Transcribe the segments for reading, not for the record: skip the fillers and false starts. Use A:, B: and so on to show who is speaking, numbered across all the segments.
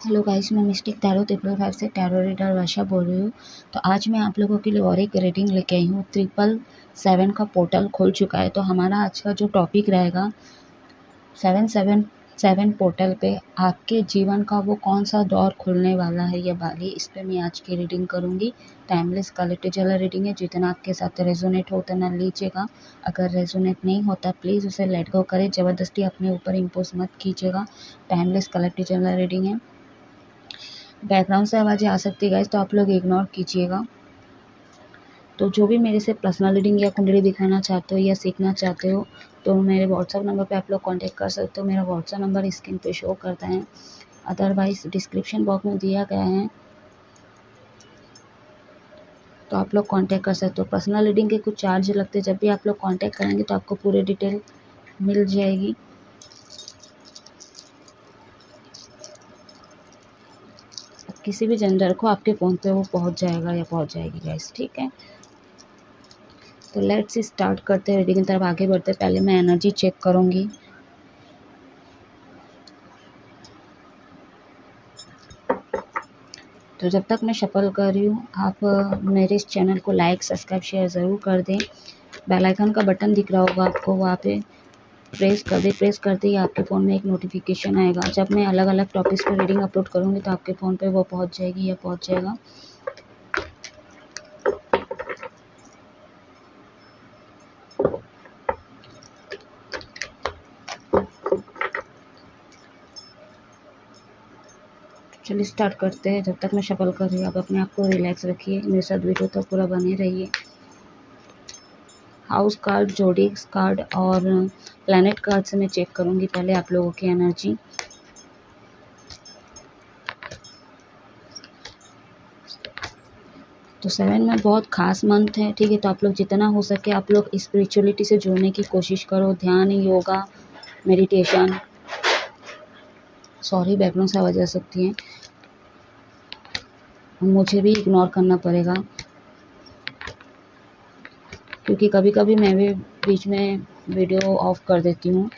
A: Hello guys, मैं mistake tarot 555 से tarot reader वर्षा बोल रही हूँ। तो आज मैं आप लोगों के लिए और एक रीडिंग लेके आई हूँ। 777 का पोर्टल खुल चुका है। तो हमारा आज का जो टॉपिक रहेगा 777 पोर्टल पे आपके जीवन का वो कौन सा दौर खुलने वाला है या बारी, इस पे मैं आज की रीडिंग करूँगी। टाइमलेस कलेक्टिव जनरल रीडिंग है। जितना आपके साथ रेजोनेट हो उतना लीजिएगा। अगर रेजोनेट नहीं होता प्लीज़ उसे लेट गो करें। ज़बरदस्ती अपने ऊपर इम्पोज मत कीजिएगा। टाइमलेस कलेक्टिव जनरल रीडिंग है। बैकग्राउंड से आवाज़ें आ सकती है गाइस, तो आप लोग इग्नोर कीजिएगा। तो जो भी मेरे से पर्सनल रीडिंग या कुंडली दिखाना चाहते हो या सीखना चाहते हो तो मेरे व्हाट्सअप नंबर पे आप लोग कांटेक्ट कर सकते हो। मेरा व्हाट्सअप नंबर स्क्रीन पे शो करता है, अदरवाइज डिस्क्रिप्शन बॉक्स में दिया गया है, तो आप लोग कांटेक्ट कर सकते हो। पर्सनल रीडिंग के कुछ चार्ज लगते हैं। जब भी आप लोग कांटेक्ट करेंगे तो आपको पूरी डिटेल मिल जाएगी। किसी भी जेंडर को आपके फ़ोन पे वो पहुंच जाएगा या पहुंच जाएगी गाइस, ठीक है। तो लेट्स स्टार्ट करते हैं रीडिंग की तरफ आगे बढ़ते। पहले मैं एनर्जी चेक करूंगी। तो जब तक मैं शफल कर रही हूँ आप मेरे इस चैनल को लाइक सब्सक्राइब शेयर ज़रूर कर दें। बेल आइकन का बटन दिख रहा होगा आपको, वहाँ पे प्रेस कर दे। प्रेस करते ही आपके फ़ोन में एक नोटिफिकेशन आएगा। जब मैं अलग अलग टॉपिक्स पर रीडिंग अपलोड करूँगी तो आपके फ़ोन पे वो पहुँच जाएगी या पहुँच जाएगा। चलिए स्टार्ट करते हैं। जब तक मैं शफल कर रही हूँ आप अपने आप को रिलैक्स रखिए। मेरे साथ वीडियो तक पूरा बने रहिए। हाउस कार्ड, जोडिक्स कार्ड और प्लैनेट कार्ड से मैं चेक करूँगी पहले आप लोगों की एनर्जी। तो 7 में बहुत खास मंथ है, ठीक है। तो आप लोग जितना हो सके आप लोग स्पिरिचुअलिटी से जुड़ने की कोशिश करो। ध्यान, योगा, मेडिटेशन। सॉरी बैकग्राउंड से आवाज़ आ सकती है, मुझे भी इग्नोर करना पड़ेगा क्योंकि कभी कभी मैं भी बीच में वीडियो ऑफ कर देती हूँ।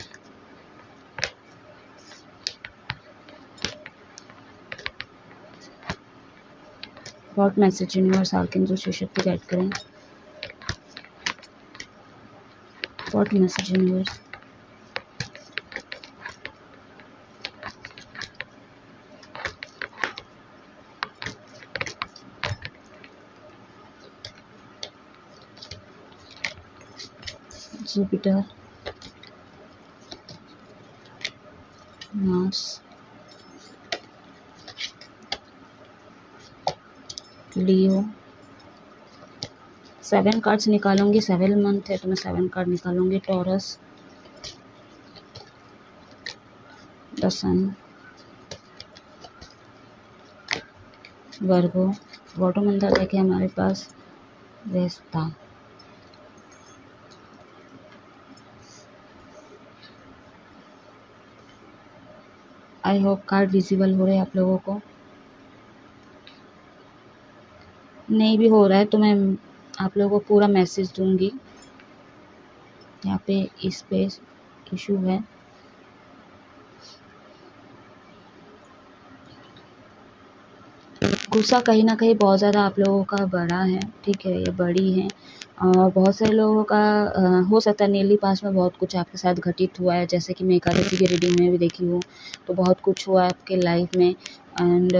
A: What message universe archangel Shiva Shakti guide करें। What message universe. Jupiter, Mars, Leo. 7 cards निकालूंगी। 7 मंथ है तो मैं 7 कार्ड निकालूंगी। Taurus, the sun, Virgo. Water मंत्र लेके हमारे पास रेस्ता। आई होप कार्ड विजिबल हो रहे हैं आप लोगों को। नहीं भी हो रहा है तो मैं आप लोगों को पूरा मैसेज दूंगी। यहाँ पे स्पेस इशू है। गुस्सा कहीं ना कहीं बहुत ज़्यादा आप लोगों का बड़ा है, ठीक है, ये बड़ी है। और बहुत सारे लोगों का हो सकता है नियरली पास में बहुत कुछ आपके साथ घटित हुआ है। जैसे कि मैं एकादशी की रीडिंग में भी देखी हूँ तो बहुत कुछ हुआ है आपके लाइफ में। एंड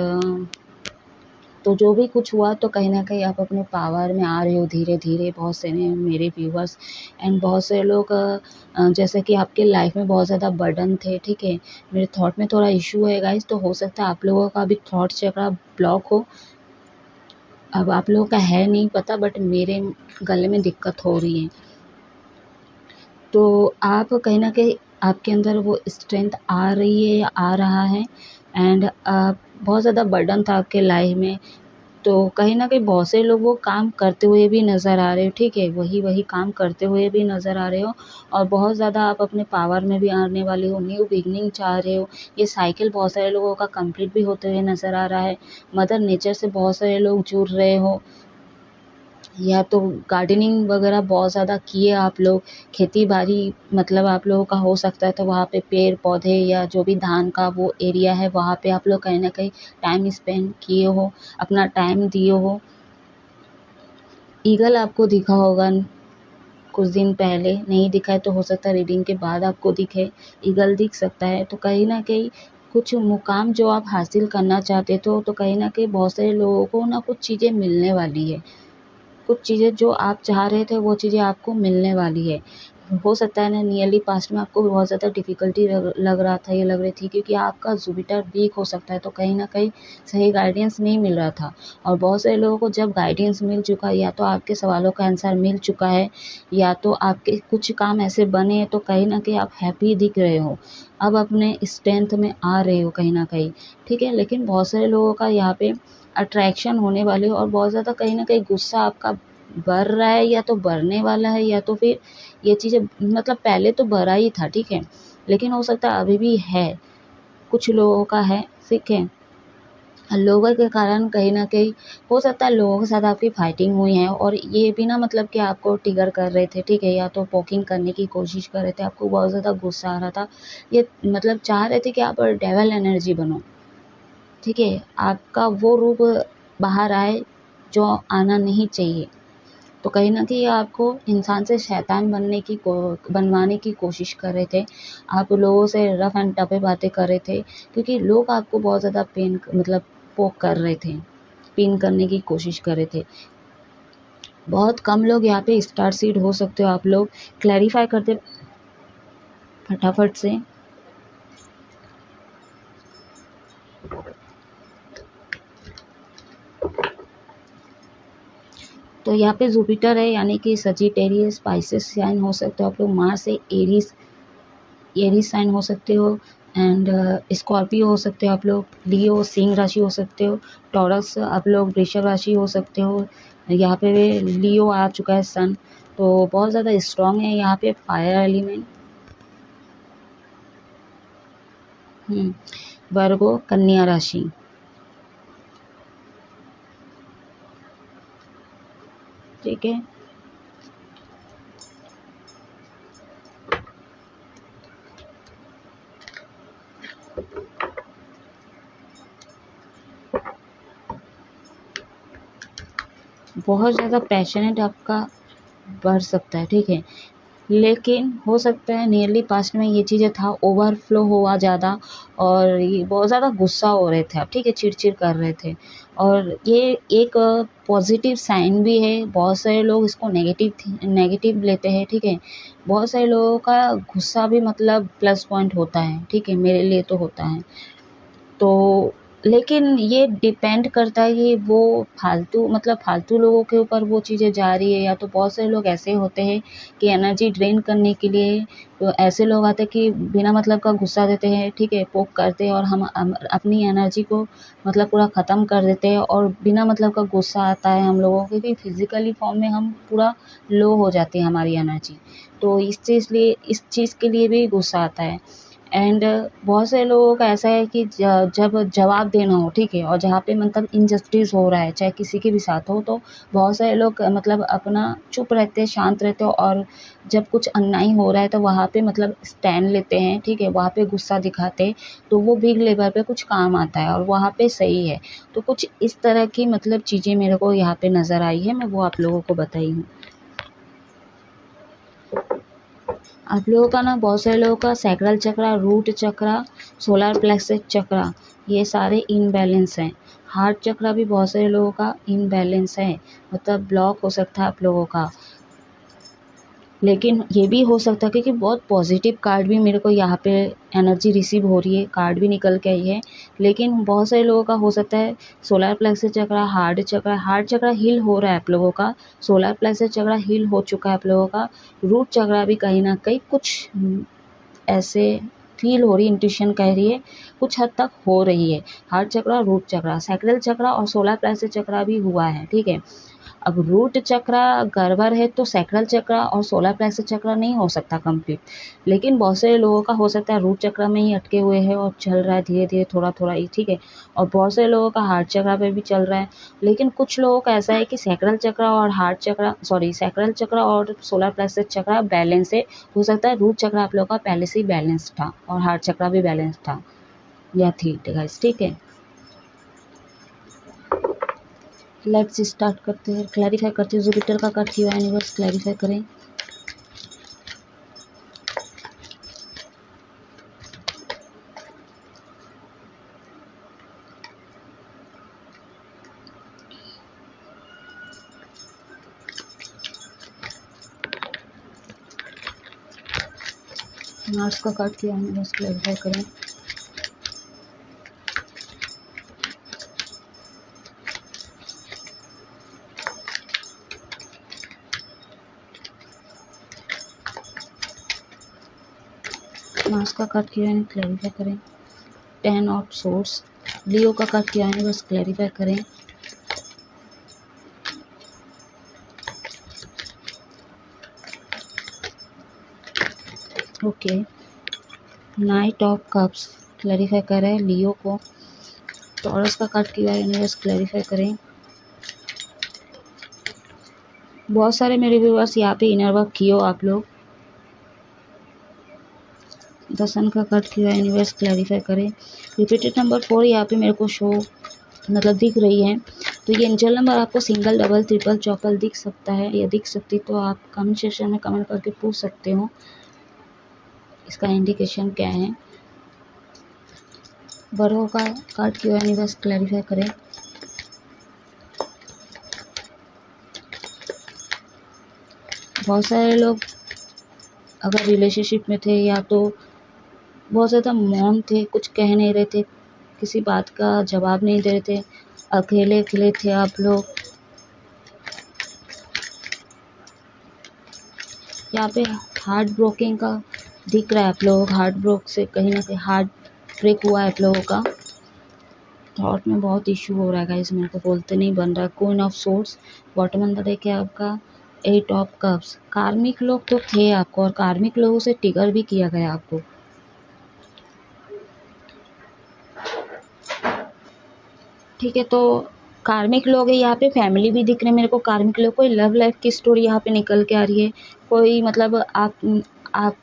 A: तो जो भी कुछ हुआ तो कहीं ना कहीं आप अपने पावर में आ रहे हो धीरे धीरे। बहुत से मेरे व्यूवर्स एंड बहुत से लोग जैसे कि आपके लाइफ में बहुत ज़्यादा बर्डन थे, ठीक है। मेरे थॉट में थोड़ा इशू है गाइस, तो हो सकता है आप लोगों का भी थॉट चक्रा ब्लॉक हो। अब आप लोगों का है नहीं पता, बट मेरे गले में दिक्कत हो रही है। तो आप कहीं ना कहीं आपके अंदर वो स्ट्रेंथ आ रही है या आ रहा है। एंड बहुत ज़्यादा बर्डन था आपके लाइफ में, तो कहीं न कहीं बहुत से लोग वो काम करते हुए भी नज़र आ रहे हो, ठीक है। वही काम करते हुए भी नज़र आ रहे हो और बहुत ज़्यादा आप अपने पावर में भी आने वाले हो। न्यू बिगिनिंग चाह रहे हो। ये साइकिल बहुत सारे लोगों का कंप्लीट भी होते हुए नज़र आ रहा है। मदर नेचर से बहुत सारे लोग जुड़ रहे हो। या तो गार्डनिंग वगैरह बहुत ज़्यादा किए आप लोग, खेती बाड़ी मतलब आप लोगों का हो सकता है, तो वहाँ पे पेड़ पौधे या जो भी धान का वो एरिया है वहाँ पे आप लोग कहीं ना कहीं टाइम स्पेंड किए हो, अपना टाइम दिए हो। ईगल आपको दिखा होगा कुछ दिन पहले, नहीं दिखा है तो हो सकता है रीडिंग के बाद आपको दिखे। ईगल दिख सकता है, तो कहीं ना कहीं कुछ मुकाम जो आप हासिल करना चाहते तो कहीं ना कहीं बहुत सारे लोगों को ना कुछ चीज़ें मिलने वाली है, कुछ चीज़ें जो आप चाह रहे थे वो चीज़ें आपको मिलने वाली है। हो सकता है ना नियरली पास्ट में आपको बहुत ज़्यादा डिफ़िकल्टी लग रहा था या लग रही थी, क्योंकि आपका जुपिटर वीक हो सकता है, तो कहीं न कहीं सही गाइडेंस नहीं मिल रहा था। और बहुत सारे लोगों को जब गाइडेंस मिल चुका है, या तो आपके सवालों का आंसर मिल चुका है, या तो आपके कुछ काम ऐसे बने हैं तो कहीं न कहीं आप हैप्पी दिख रहे हो। अब अपने स्ट्रेंथ में आ रहे हो कहीं न कहीं, ठीक है? लेकिन बहुत सारे लोगों का यहाँ पे अट्रैक्शन होने वाले हो, और बहुत ज़्यादा कहीं न कहीं गुस्सा आपका बढ़ रहा है, या तो बढ़ने वाला है, या तो फिर ये चीज़ें मतलब पहले तो बढ़ा ही था, ठीक है? लेकिन हो सकता है अभी भी है, कुछ लोगों का है, ठीक है? लोगों के कारण कहीं न कहीं हो सकता है लोगों के साथ आपकी फाइटिंग हुई है, और ये भी ना मतलब कि आपको ट्रिगर कर रहे थे, ठीक है? या तो पोकिंग करने की कोशिश कर रहे थे, आपको बहुत ज़्यादा गुस्सा आ रहा था। ये मतलब चाह रहे थे कि आप डेविल एनर्जी बनो, ठीक है? आपका वो रूप बाहर आए जो आना नहीं चाहिए। तो कहीं न कहीं आपको इंसान से शैतान बनवाने की कोशिश कर रहे थे। आप लोगों से रफ़ एंड टफ़े बातें कर रहे थे, क्योंकि लोग आपको बहुत ज़्यादा पेन मतलब पोक कर रहे थे, पिन करने की कोशिश कर रहे थे। बहुत कम लोग यहाँ पे स्टार सीड हो सकते हो आप लोग, क्लैरिफ़ाई करते फटाफट से। तो यहाँ पे जुपिटर है, यानी कि सजिटेरियस, स्पाइसेस साइन हो सकते हो आप लोग, मार्स है एरीज़, एरीज साइन हो सकते हो, एंड स्कॉर्पियो हो सकते हो आप लोग, लियो सिंह राशि हो सकते हो, टॉरस आप लोग वृषभ राशि हो सकते हो। यहाँ पे लियो आ चुका है सन, तो बहुत ज़्यादा स्ट्रॉन्ग है यहाँ पे फायर एलिमेंट। वर्गो कन्या राशि, ठीक है? बहुत ज़्यादा पैशनेट आपका बढ़ सकता है, ठीक है? लेकिन हो सकता है नियरली पास्ट में ये चीज़ें था, ओवरफ्लो हुआ ज़्यादा, और ये बहुत ज़्यादा गुस्सा हो रहे थे आप, ठीक है? चिड़चिड़ कर रहे थे, और ये एक पॉजिटिव साइन भी है। बहुत सारे लोग इसको नेगेटिव लेते हैं, ठीक है? बहुत सारे लोगों का गुस्सा भी मतलब प्लस पॉइंट होता है, ठीक है? मेरे लिए तो होता है। तो लेकिन ये डिपेंड करता है कि वो फालतू लोगों के ऊपर वो चीज़ें जा रही है, या तो बहुत सारे लोग ऐसे होते हैं कि एनर्जी ड्रेन करने के लिए, तो ऐसे लोग आते हैं कि बिना मतलब का गुस्सा देते हैं, ठीक है? पोक करते हैं, और हम अपनी एनर्जी को मतलब पूरा ख़त्म कर देते हैं, और बिना मतलब का गुस्सा आता है हम लोगों को, क्योंकि फिज़िकली फॉर्म में हम पूरा लो हो जाती है हमारी एनर्जी। तो इस चीज़ के लिए भी गुस्सा आता है। एंड बहुत से लोगों का ऐसा है कि जब जवाब देना हो, ठीक है? और जहाँ पे मतलब इनजस्टिस हो रहा है, चाहे किसी के भी साथ हो, तो बहुत सारे लोग मतलब अपना चुप रहते हैं, शांत रहते हो, और जब कुछ अन्याय हो रहा है तो वहाँ पे मतलब स्टैंड लेते हैं, ठीक है? वहाँ पे गुस्सा दिखाते हैं, तो वो बिग लेवल पे कुछ काम आता है, और वहाँ पे सही है। तो कुछ इस तरह की मतलब चीज़ें मेरे को यहाँ पे नज़र आई है, मैं वो आप लोगों को बताई हूँ। आप लोगों का ना बहुत सारे लोगों का सैक्रल चक्रा, रूट चक्रा, सोलर प्लेक्सस चक्रा, ये सारे इनबैलेंस हैं। हार्ट चक्रा भी बहुत सारे लोगों का इनबैलेंस है, मतलब ब्लॉक हो सकता है आप लोगों का। लेकिन ये भी हो सकता है, क्योंकि बहुत पॉजिटिव कार्ड भी मेरे को यहाँ पे एनर्जी रिसीव हो रही है, कार्ड भी निकल के आई है। लेकिन बहुत सारे लोगों का हो सकता है सोलर प्लेक्सस चक्रा, हार्ट चक्रा हील हो रहा है आप लोगों का, सोलर प्लेक्सस चक्रा हील हो चुका है आप लोगों का, रूट चक्रा भी कहीं ना कहीं कुछ ऐसे फील हो रही है, इंट्यूशन कह रही है कुछ हद तक हो रही है। हार्ट चक्रा, रूट चक्रा, सैक्रल चक्रा और सोलर प्लेक्सस चक्रा भी हुआ है, ठीक है? अब रूट चक्र गड़बड़ है तो सैक्रल चक्र और सोलर प्लेक्सस चक्र नहीं हो सकता कंप्लीट, लेकिन बहुत से लोगों का हो सकता है रूट चक्र में ही अटके हुए है और चल रहा है धीरे धीरे थोड़ा थोड़ा ही, ठीक है। और बहुत से लोगों का हार्ट चक्र पे भी चल रहा है, लेकिन कुछ लोगों का ऐसा है कि सैक्रल चक्र और सैक्रल चक्र और सोलर प्लेक्सस चक्र बैलेंस है। हो सकता है रूट चक्र आप लोगों का पहले से ही बैलेंस था और हार्ट चक्र भी बैलेंस था या थी गाइस, ठीक है। लेट्स स्टार्ट करते हैं, क्लैरिफाई करते हैं। जुपिटर का कट किया यूनिवर्स क्लैरिफाई करें। मार्स का कट किया यूनिवर्स क्लैरिफाई करें। मार्स का कट किया है क्लैरिफाई करें। 10 ऑफ सोर्स। लियो का कट किया है बस क्लैरिफाई करें। Okay, night of cups clarify करें लियो को। टॉरस का कट किया है यूनिवर्स क्लैरिफाई करें। बहुत सारे मेरे व्यूअर्स यहाँ पे इनर वर्क किए हो आप लोग। द सन का कट किया यूनिवर्स क्लैरिफाई करें। रिपीटेड नंबर 4 यहाँ पे मेरे को शो मतलब दिख रही है, तो ये एंजल नंबर आपको सिंगल डबल ट्रिपल चौपल दिख सकता है या दिख सकती, तो आप कमेंट सेक्शन में कमेंट करके पूछ सकते हो इसका इंडिकेशन क्या है। बरो का कट किया यूनिवर्स क्लैरिफाई करें। बहुत सारे लोग अगर रिलेशनशिप में थे या तो बहुत ज़्यादा मौन थे, कुछ कह नहीं रहे थे, किसी बात का जवाब नहीं दे रहे थे, अकेले अकेले थे आप लोग। यहाँ पे हार्ट ब्रोकिंग का दिख रहा है, आप लोग हार्ट ब्रोक से कहीं ना कहीं हार्ट ब्रेक हुआ है आप लोगों का। थॉट में बहुत इशू हो रहा है गाइस, मेरे को बोलते नहीं बन रहा। क्वीन ऑफ सोर्स बॉटम अंदर है क्या आपका। 8 ऑफ कप्स। कार्मिक लोग तो थे आपको और कार्मिक लोगों से ट्रिगर भी किया गया आपको, ठीक है। तो कार्मिक लोग है यहाँ पे, फैमिली भी दिख रहे हैं मेरे को कार्मिक लोग। कोई लव लाइफ की स्टोरी यहाँ पे निकल के आ रही है। कोई मतलब आप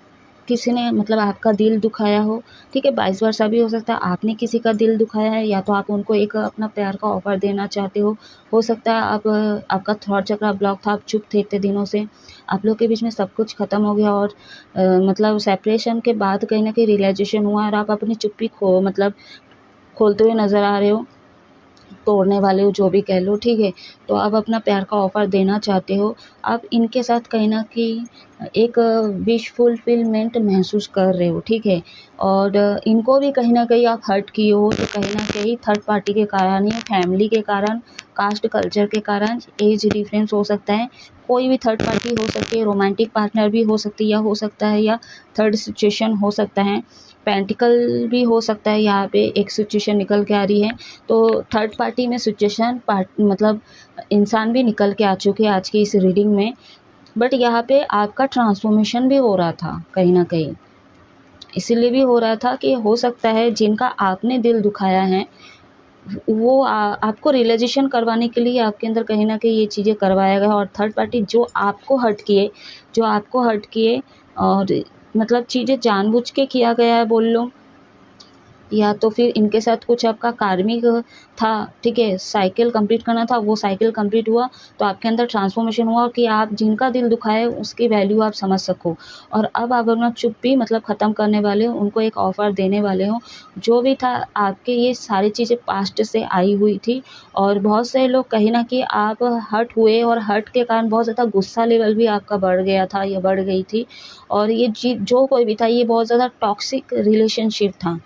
A: किसी ने मतलब आपका दिल दुखाया हो, ठीक है। 22 वर्षा भी हो सकता है आपने किसी का दिल दुखाया है, या तो आप उनको एक अपना प्यार का ऑफर देना चाहते हो सकता है आप आपका थॉट चक्र ब्लॉक था, आप चुप थे इतने दिनों से, आप लोग के बीच में सब कुछ खत्म हो गया और मतलब सेपरेशन के बाद कहीं ना कहीं रियलाइजेशन हुआ और आप अपनी चुप्पी खोलते हुए नज़र आ रहे हो, तोड़ने वाले हो जो भी कह लो, ठीक है। तो आप अपना प्यार का ऑफ़र देना चाहते हो, आप इनके साथ कहीं ना कहीं एक विश फुलफिलमेंट महसूस कर रहे हो, ठीक है। और इनको भी कहीं ना कहीं आप हर्ट किए हो, तो कहीं ना कहीं थर्ड पार्टी के कारण या फैमिली के कारण, कास्ट कल्चर के कारण, एज डिफरेंस हो सकता है, कोई भी थर्ड पार्टी हो सकती है, रोमांटिक पार्टनर भी हो सकती है या हो सकता है, या थर्ड सिचुएशन हो सकता है, पेंटिकल भी हो सकता है। यहाँ पे एक सिचुएशन निकल के आ रही है, तो थर्ड पार्टी में सिचुएशन मतलब इंसान भी निकल के आ चुके हैं आज की इस रीडिंग में। बट यहाँ पे आपका ट्रांसफॉर्मेशन भी हो रहा था कहीं ना कहीं, इसीलिए भी हो रहा था कि हो सकता है जिनका आपने दिल दुखाया है वो आपको रियलाइजेशन करवाने के लिए आपके अंदर कहीं ना कहीं ये चीज़ें करवाया गया। और थर्ड पार्टी जो आपको हर्ट किए और मतलब चीज़ें जानबूझ के किया गया है बोल लो, या तो फिर इनके साथ कुछ आपका कार्मिक था, ठीक है। साइकिल कंप्लीट करना था, वो साइकिल कंप्लीट हुआ तो आपके अंदर ट्रांसफॉर्मेशन हुआ कि आप जिनका दिल दुखाए उसकी वैल्यू आप समझ सको। और अब आप अपना चुप्पी मतलब ख़त्म करने वाले हो, उनको एक ऑफ़र देने वाले हो। जो भी था आपके ये सारी चीज़ें पास्ट से आई हुई थी, और बहुत से लोग कहीं ना कहीं आप हर्ट हुए और हर्ट के कारण बहुत ज़्यादा गुस्सा लेवल भी आपका बढ़ गया था या बढ़ गई थी। और ये जो कोई भी था ये बहुत ज़्यादा टॉक्सिक रिलेशनशिप था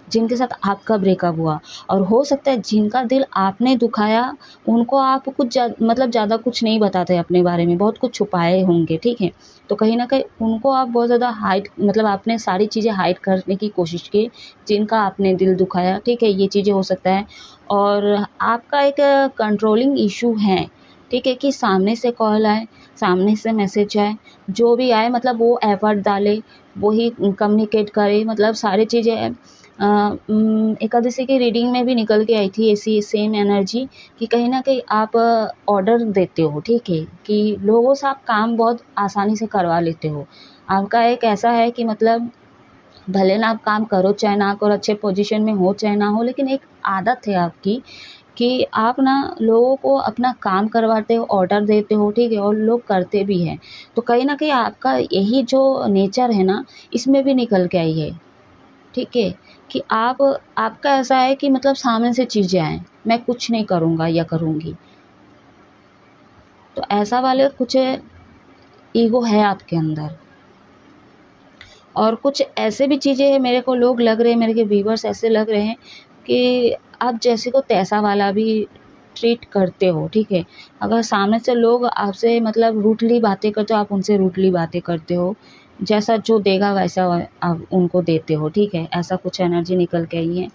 A: जिनके साथ आपका ब्रेकअप हुआ। और हो सकता है जिनका दिल आपने दुखाया उनको आप कुछ मतलब ज़्यादा कुछ नहीं बताते अपने बारे में, बहुत कुछ छुपाए होंगे, ठीक है। तो कहीं ना कहीं उनको आप बहुत ज़्यादा हाइड मतलब आपने सारी चीज़ें हाइड करने की कोशिश की जिनका आपने दिल दुखाया, ठीक है। ये चीज़ें हो सकता है। और आपका एक कंट्रोलिंग इशू है, ठीक है, कि सामने से कॉल आए, सामने से मैसेज आए, जो भी आए मतलब वो एफर्ट डाले, वो ही कम्युनिकेट करे, मतलब सारी चीज़ें एकादशी की रीडिंग में भी निकल के आई थी ऐसी सेम एनर्जी कि कहीं ना कहीं आप ऑर्डर देते हो, ठीक है, कि लोगों से आप काम बहुत आसानी से करवा लेते हो। आपका एक ऐसा है कि मतलब भले ना आप काम करो चाहे ना करो, अच्छे पोजीशन में हो चाहे ना हो, लेकिन एक आदत है आपकी कि आप ना लोगों को अपना काम करवाते हो, ऑर्डर देते हो, ठीक है, और लोग करते भी हैं। तो कहीं ना कहीं आपका यही जो नेचर है ना, इसमें भी निकल के आई है, ठीक है, कि आपका ऐसा है कि मतलब सामने से चीज़ें आएँ, मैं कुछ नहीं करूँगा या करूँगी। तो ऐसा वाले कुछ ईगो है आपके अंदर। और कुछ ऐसे भी चीज़ें हैं, मेरे को लोग लग रहे हैं, मेरे के व्यूवर्स ऐसे लग रहे हैं कि आप जैसे को तैसा वाला भी ट्रीट करते हो, ठीक है। अगर सामने से लोग आपसे मतलब रूडली बातें करते हो, आप उनसे रूडली बातें करते हो, जैसा जो देगा वैसा आप उनको देते हो, ठीक है। ऐसा कुछ एनर्जी निकल के आई है।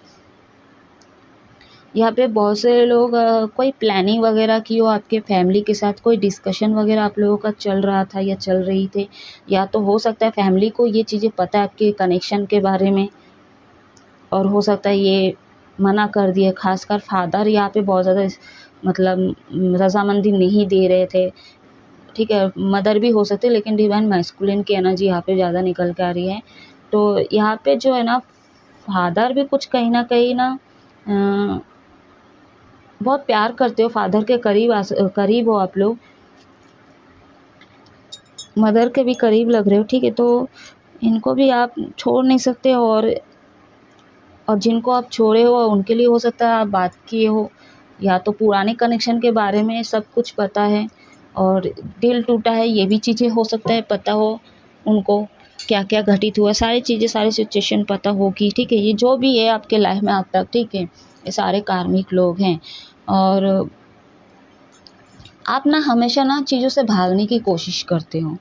A: यहाँ पे बहुत से लोग कोई प्लानिंग वगैरह की हो आपके फैमिली के साथ, कोई डिस्कशन वगैरह आप लोगों का चल रहा था या चल रही थे, या तो हो सकता है फैमिली को ये चीज़ें पता है आपके कनेक्शन के बारे में, और हो सकता है ये मना कर दिए, खासकर फादर यहाँ पे बहुत ज़्यादा मतलब रजामंदी नहीं दे रहे थे, ठीक है। मदर भी हो सकती है, लेकिन डिवाइन मैस्कुलिन की एनर्जी यहाँ पे ज़्यादा निकल के आ रही है। तो यहाँ पे जो है ना, फादर भी कुछ कहीं ना कहीं ना बहुत प्यार करते हो, फादर के करीब हो आप लोग, मदर के भी करीब लग रहे हो, ठीक है। तो इनको भी आप छोड़ नहीं सकते हो, और जिनको आप छोड़े हो उनके लिए हो सकता है आप बात किए हो, या तो पुराने कनेक्शन के बारे में सब कुछ पता है, और दिल टूटा है, ये भी चीज़ें हो सकता है पता हो उनको, क्या क्या घटित हुआ, सारी चीज़ें, सारी सिचुएशन पता होगी, ठीक है। ये जो भी है आपके लाइफ में आज तक, ठीक है, ये सारे कार्मिक लोग हैं। और आप ना हमेशा ना चीज़ों से भागने की कोशिश करते हो,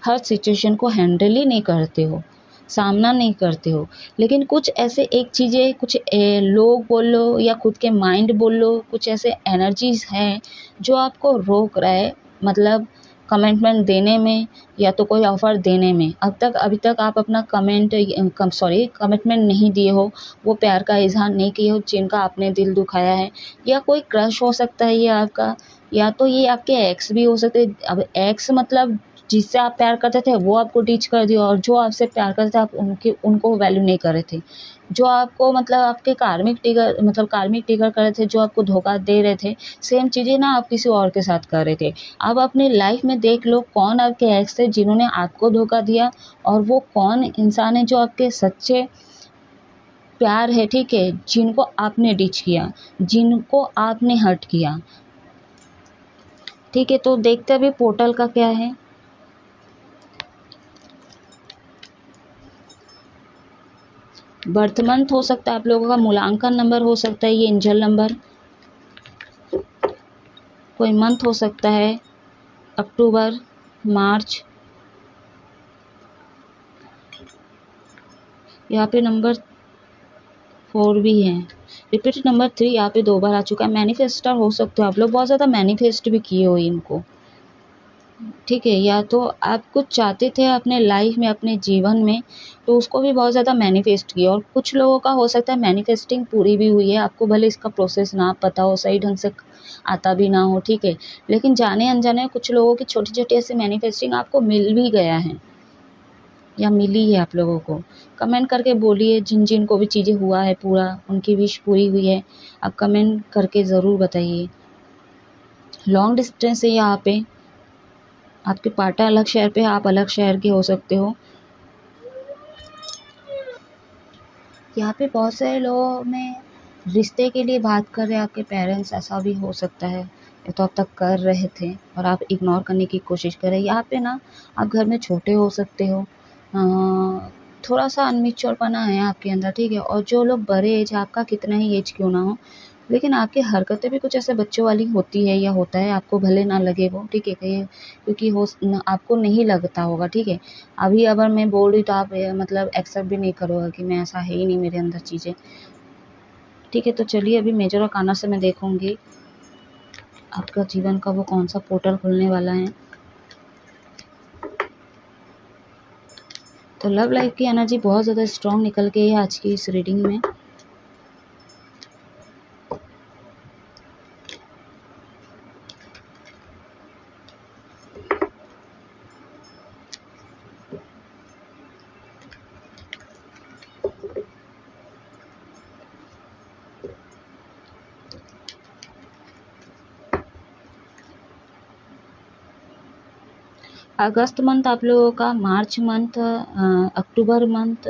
A: हर सिचुएशन को हैंडल ही नहीं करते हो, सामना नहीं करते हो। लेकिन कुछ ऐसे एक चीज़ें, कुछ लोग बोल लो या खुद के माइंड बोल लो, कुछ ऐसे एनर्जीज़ हैं जो आपको रोक रहा है, मतलब कमिटमेंट देने में या तो कोई ऑफ़र देने में। अभी तक आप अपना कमिटमेंट नहीं दिए हो, वो प्यार का इज़हार नहीं किए हो जिनका आपने दिल दुखाया है, या कोई क्रश हो सकता है ये आपका, या तो ये आपके एक्स भी हो सकते हैं। अब एक्स मतलब जिससे आप प्यार करते थे वो आपको टीच कर दिया, और जो आपसे प्यार करते थे आप उनको वैल्यू नहीं कर रहे थे। जो आपको मतलब आपके कार्मिक ट्रिगर कर रहे थे, जो आपको धोखा दे रहे थे, सेम चीज़ें ना आप किसी और के साथ कर रहे थे। अब अपनी लाइफ में देख लो कौन आपके एक्स थे जिन्होंने आपको धोखा दिया, और वो कौन इंसान है जो आपके सच्चे प्यार है, ठीक है, जिनको आपने डिच किया, जिनको आपने हर्ट किया, ठीक है। तो देखते अभी पोर्टल का क्या है। बर्थ मंथ हो सकता है आप लोगों का, मूलांकन नंबर हो सकता है, ये एंजल नंबर, कोई मंथ हो सकता है, अक्टूबर, मार्च। यहाँ पे नंबर 4 भी है, रिपीटेड नंबर 3 यहाँ पे 2 बार आ चुका है। मैनिफेस्टर हो सकते हो आप लोग, बहुत ज़्यादा मैनिफेस्ट भी किए हो इनको, ठीक है। या तो आप कुछ चाहते थे अपने लाइफ में, अपने जीवन में, तो उसको भी बहुत ज़्यादा मैनिफेस्ट किया, और कुछ लोगों का हो सकता है मैनिफेस्टिंग पूरी भी हुई है, आपको भले इसका प्रोसेस ना पता हो, सही ढंग से आता भी ना हो, ठीक है, लेकिन जाने अनजाने कुछ लोगों की छोटी छोटी ऐसी मैनिफेस्टिंग आपको मिल भी गया है या मिली है आप लोगों को। कमेंट करके बोलिए जिन जिन को भी चीज़ें हुआ है पूरा, उनकी विश पूरी हुई है, आप कमेंट करके ज़रूर बताइए। लॉन्ग डिस्टेंस है यहाँ पे, आपके पार्टनर अलग शहर पे, आप अलग शहर के हो सकते हो। यहाँ पे बहुत सारे लोगों में रिश्ते के लिए बात कर रहे हैं आपके पेरेंट्स, ऐसा भी हो सकता है, ये तो अब तक कर रहे थे और आप इग्नोर करने की कोशिश कर रहे हैं। यहाँ पे ना आप घर में छोटे हो सकते हो, थोड़ा सा अनमिच्योरपना है आपके अंदर, ठीक है। और जो लोग बड़े एज, आपका कितना ही एज क्यों ना हो, लेकिन आपकी हरकतें भी कुछ ऐसे बच्चों वाली होती है या होता है, आपको भले ना लगे वो, ठीक है, कहीं क्योंकि आपको नहीं लगता होगा, ठीक है। अभी अगर मैं बोल रही तो आप मतलब एक्सेप्ट भी नहीं करोगे कि मैं, ऐसा है ही नहीं मेरे अंदर चीज़ें, ठीक है। तो चलिए अभी मेजर आर्काना से मैं देखूंगी आपका जीवन का वो कौन सा पोर्टल खुलने वाला है। तो लव लाइफ की एनर्जी बहुत ज़्यादा स्ट्रॉन्ग निकल के है आज की इस रीडिंग में। अगस्त मंथ आप लोगों का, मार्च मंथ, अक्टूबर मंथ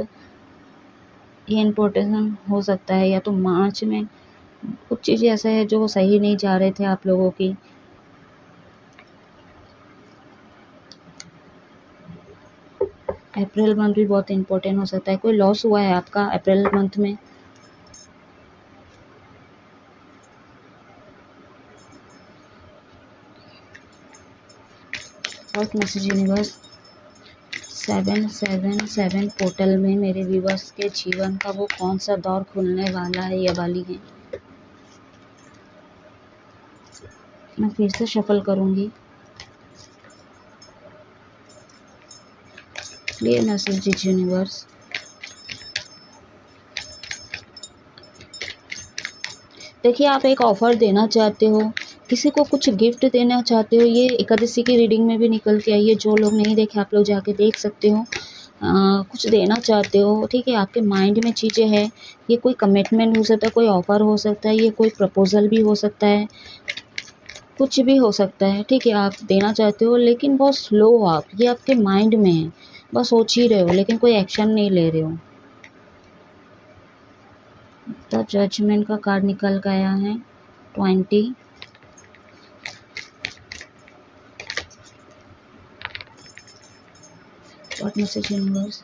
A: ये इम्पोर्टेंट हो सकता है, या तो मार्च में कुछ चीज़ें ऐसा है जो सही नहीं जा रहे थे आप लोगों की। अप्रैल मंथ भी बहुत इम्पोर्टेंट हो सकता है, कोई लॉस हुआ है आपका अप्रैल मंथ में। बहुत मैसेज यूनिवर्स 777 पोर्टल में मेरे व्यूवर्स के जीवन का वो कौन सा दौर खुलने वाला है या वाली है। मैं फिर से शफल करूंगी। Clear message universe. देखिए, आप एक ऑफर देना चाहते हो, किसी को कुछ गिफ्ट देना चाहते हो, ये एकादशी की रीडिंग में भी निकल के आई है। जो लोग नहीं देखे आप लोग जाके देख सकते हो। कुछ देना चाहते हो, ठीक है, आपके माइंड में चीज़ें हैं। ये कोई कमिटमेंट हो सकता है, कोई ऑफर हो सकता है, ये कोई प्रपोजल भी हो सकता है, कुछ भी हो सकता है, ठीक है। आप देना चाहते हो लेकिन बहुत स्लो हो आप, ये आपके माइंड में है, बस सोच ही रहे हो लेकिन कोई एक्शन नहीं ले रहे हो। द जजमेंट का कार्ड निकल गया है 20। What message universe?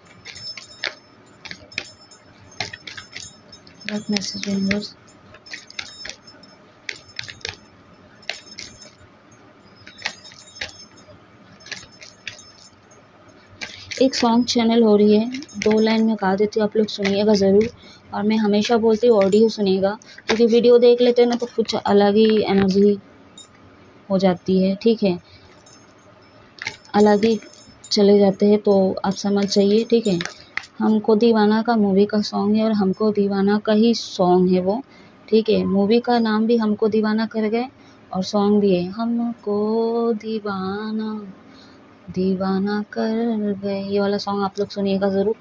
A: What message universe? एक सॉन्ग चैनल हो रही है, 2 लाइन में गा देती हूँ, आप लोग सुनिएगा ज़रूर। और मैं हमेशा बोलती हूँ ऑडियो सुनिएगा, क्योंकि वीडियो देख लेते हैं ना तो कुछ अलग ही एनर्जी हो जाती है, ठीक है, अलग ही चले जाते हैं, तो आप समझ जाइए, ठीक है। हमको दीवाना का मूवी का सॉन्ग है और हमको दीवाना का ही सॉन्ग है वो, ठीक है। मूवी का नाम भी हमको दीवाना कर गए और सॉन्ग भी है हमको दीवाना दीवाना कर गए। ये वाला सॉन्ग आप लोग सुनिएगा ज़रूर।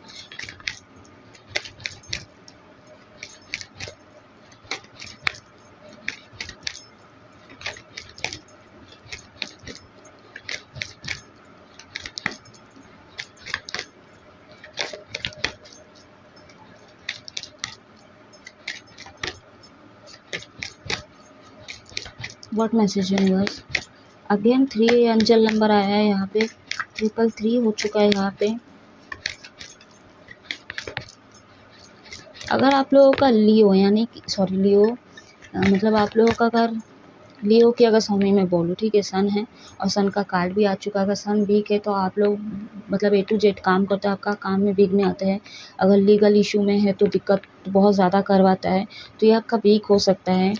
A: What message universe? Again 3 angel number आया है यहाँ पे, 333 हो चुका है यहाँ पे। अगर आप लोगों का लियो यानी कि सॉरी लियो मतलब आप लोगों का अगर लियो की अगर स्वामी में बोलूँ, ठीक है, सन है और सन का कार्ड भी आ चुका है। अगर सन वीक है तो आप लोग मतलब A to Z काम करते हैं, आपका काम में विघ्न आता है। अगर लीगल इशू में है तो दिक्कत बहुत ज़्यादा करवाता है, तो ये आपका वीक हो सकता है।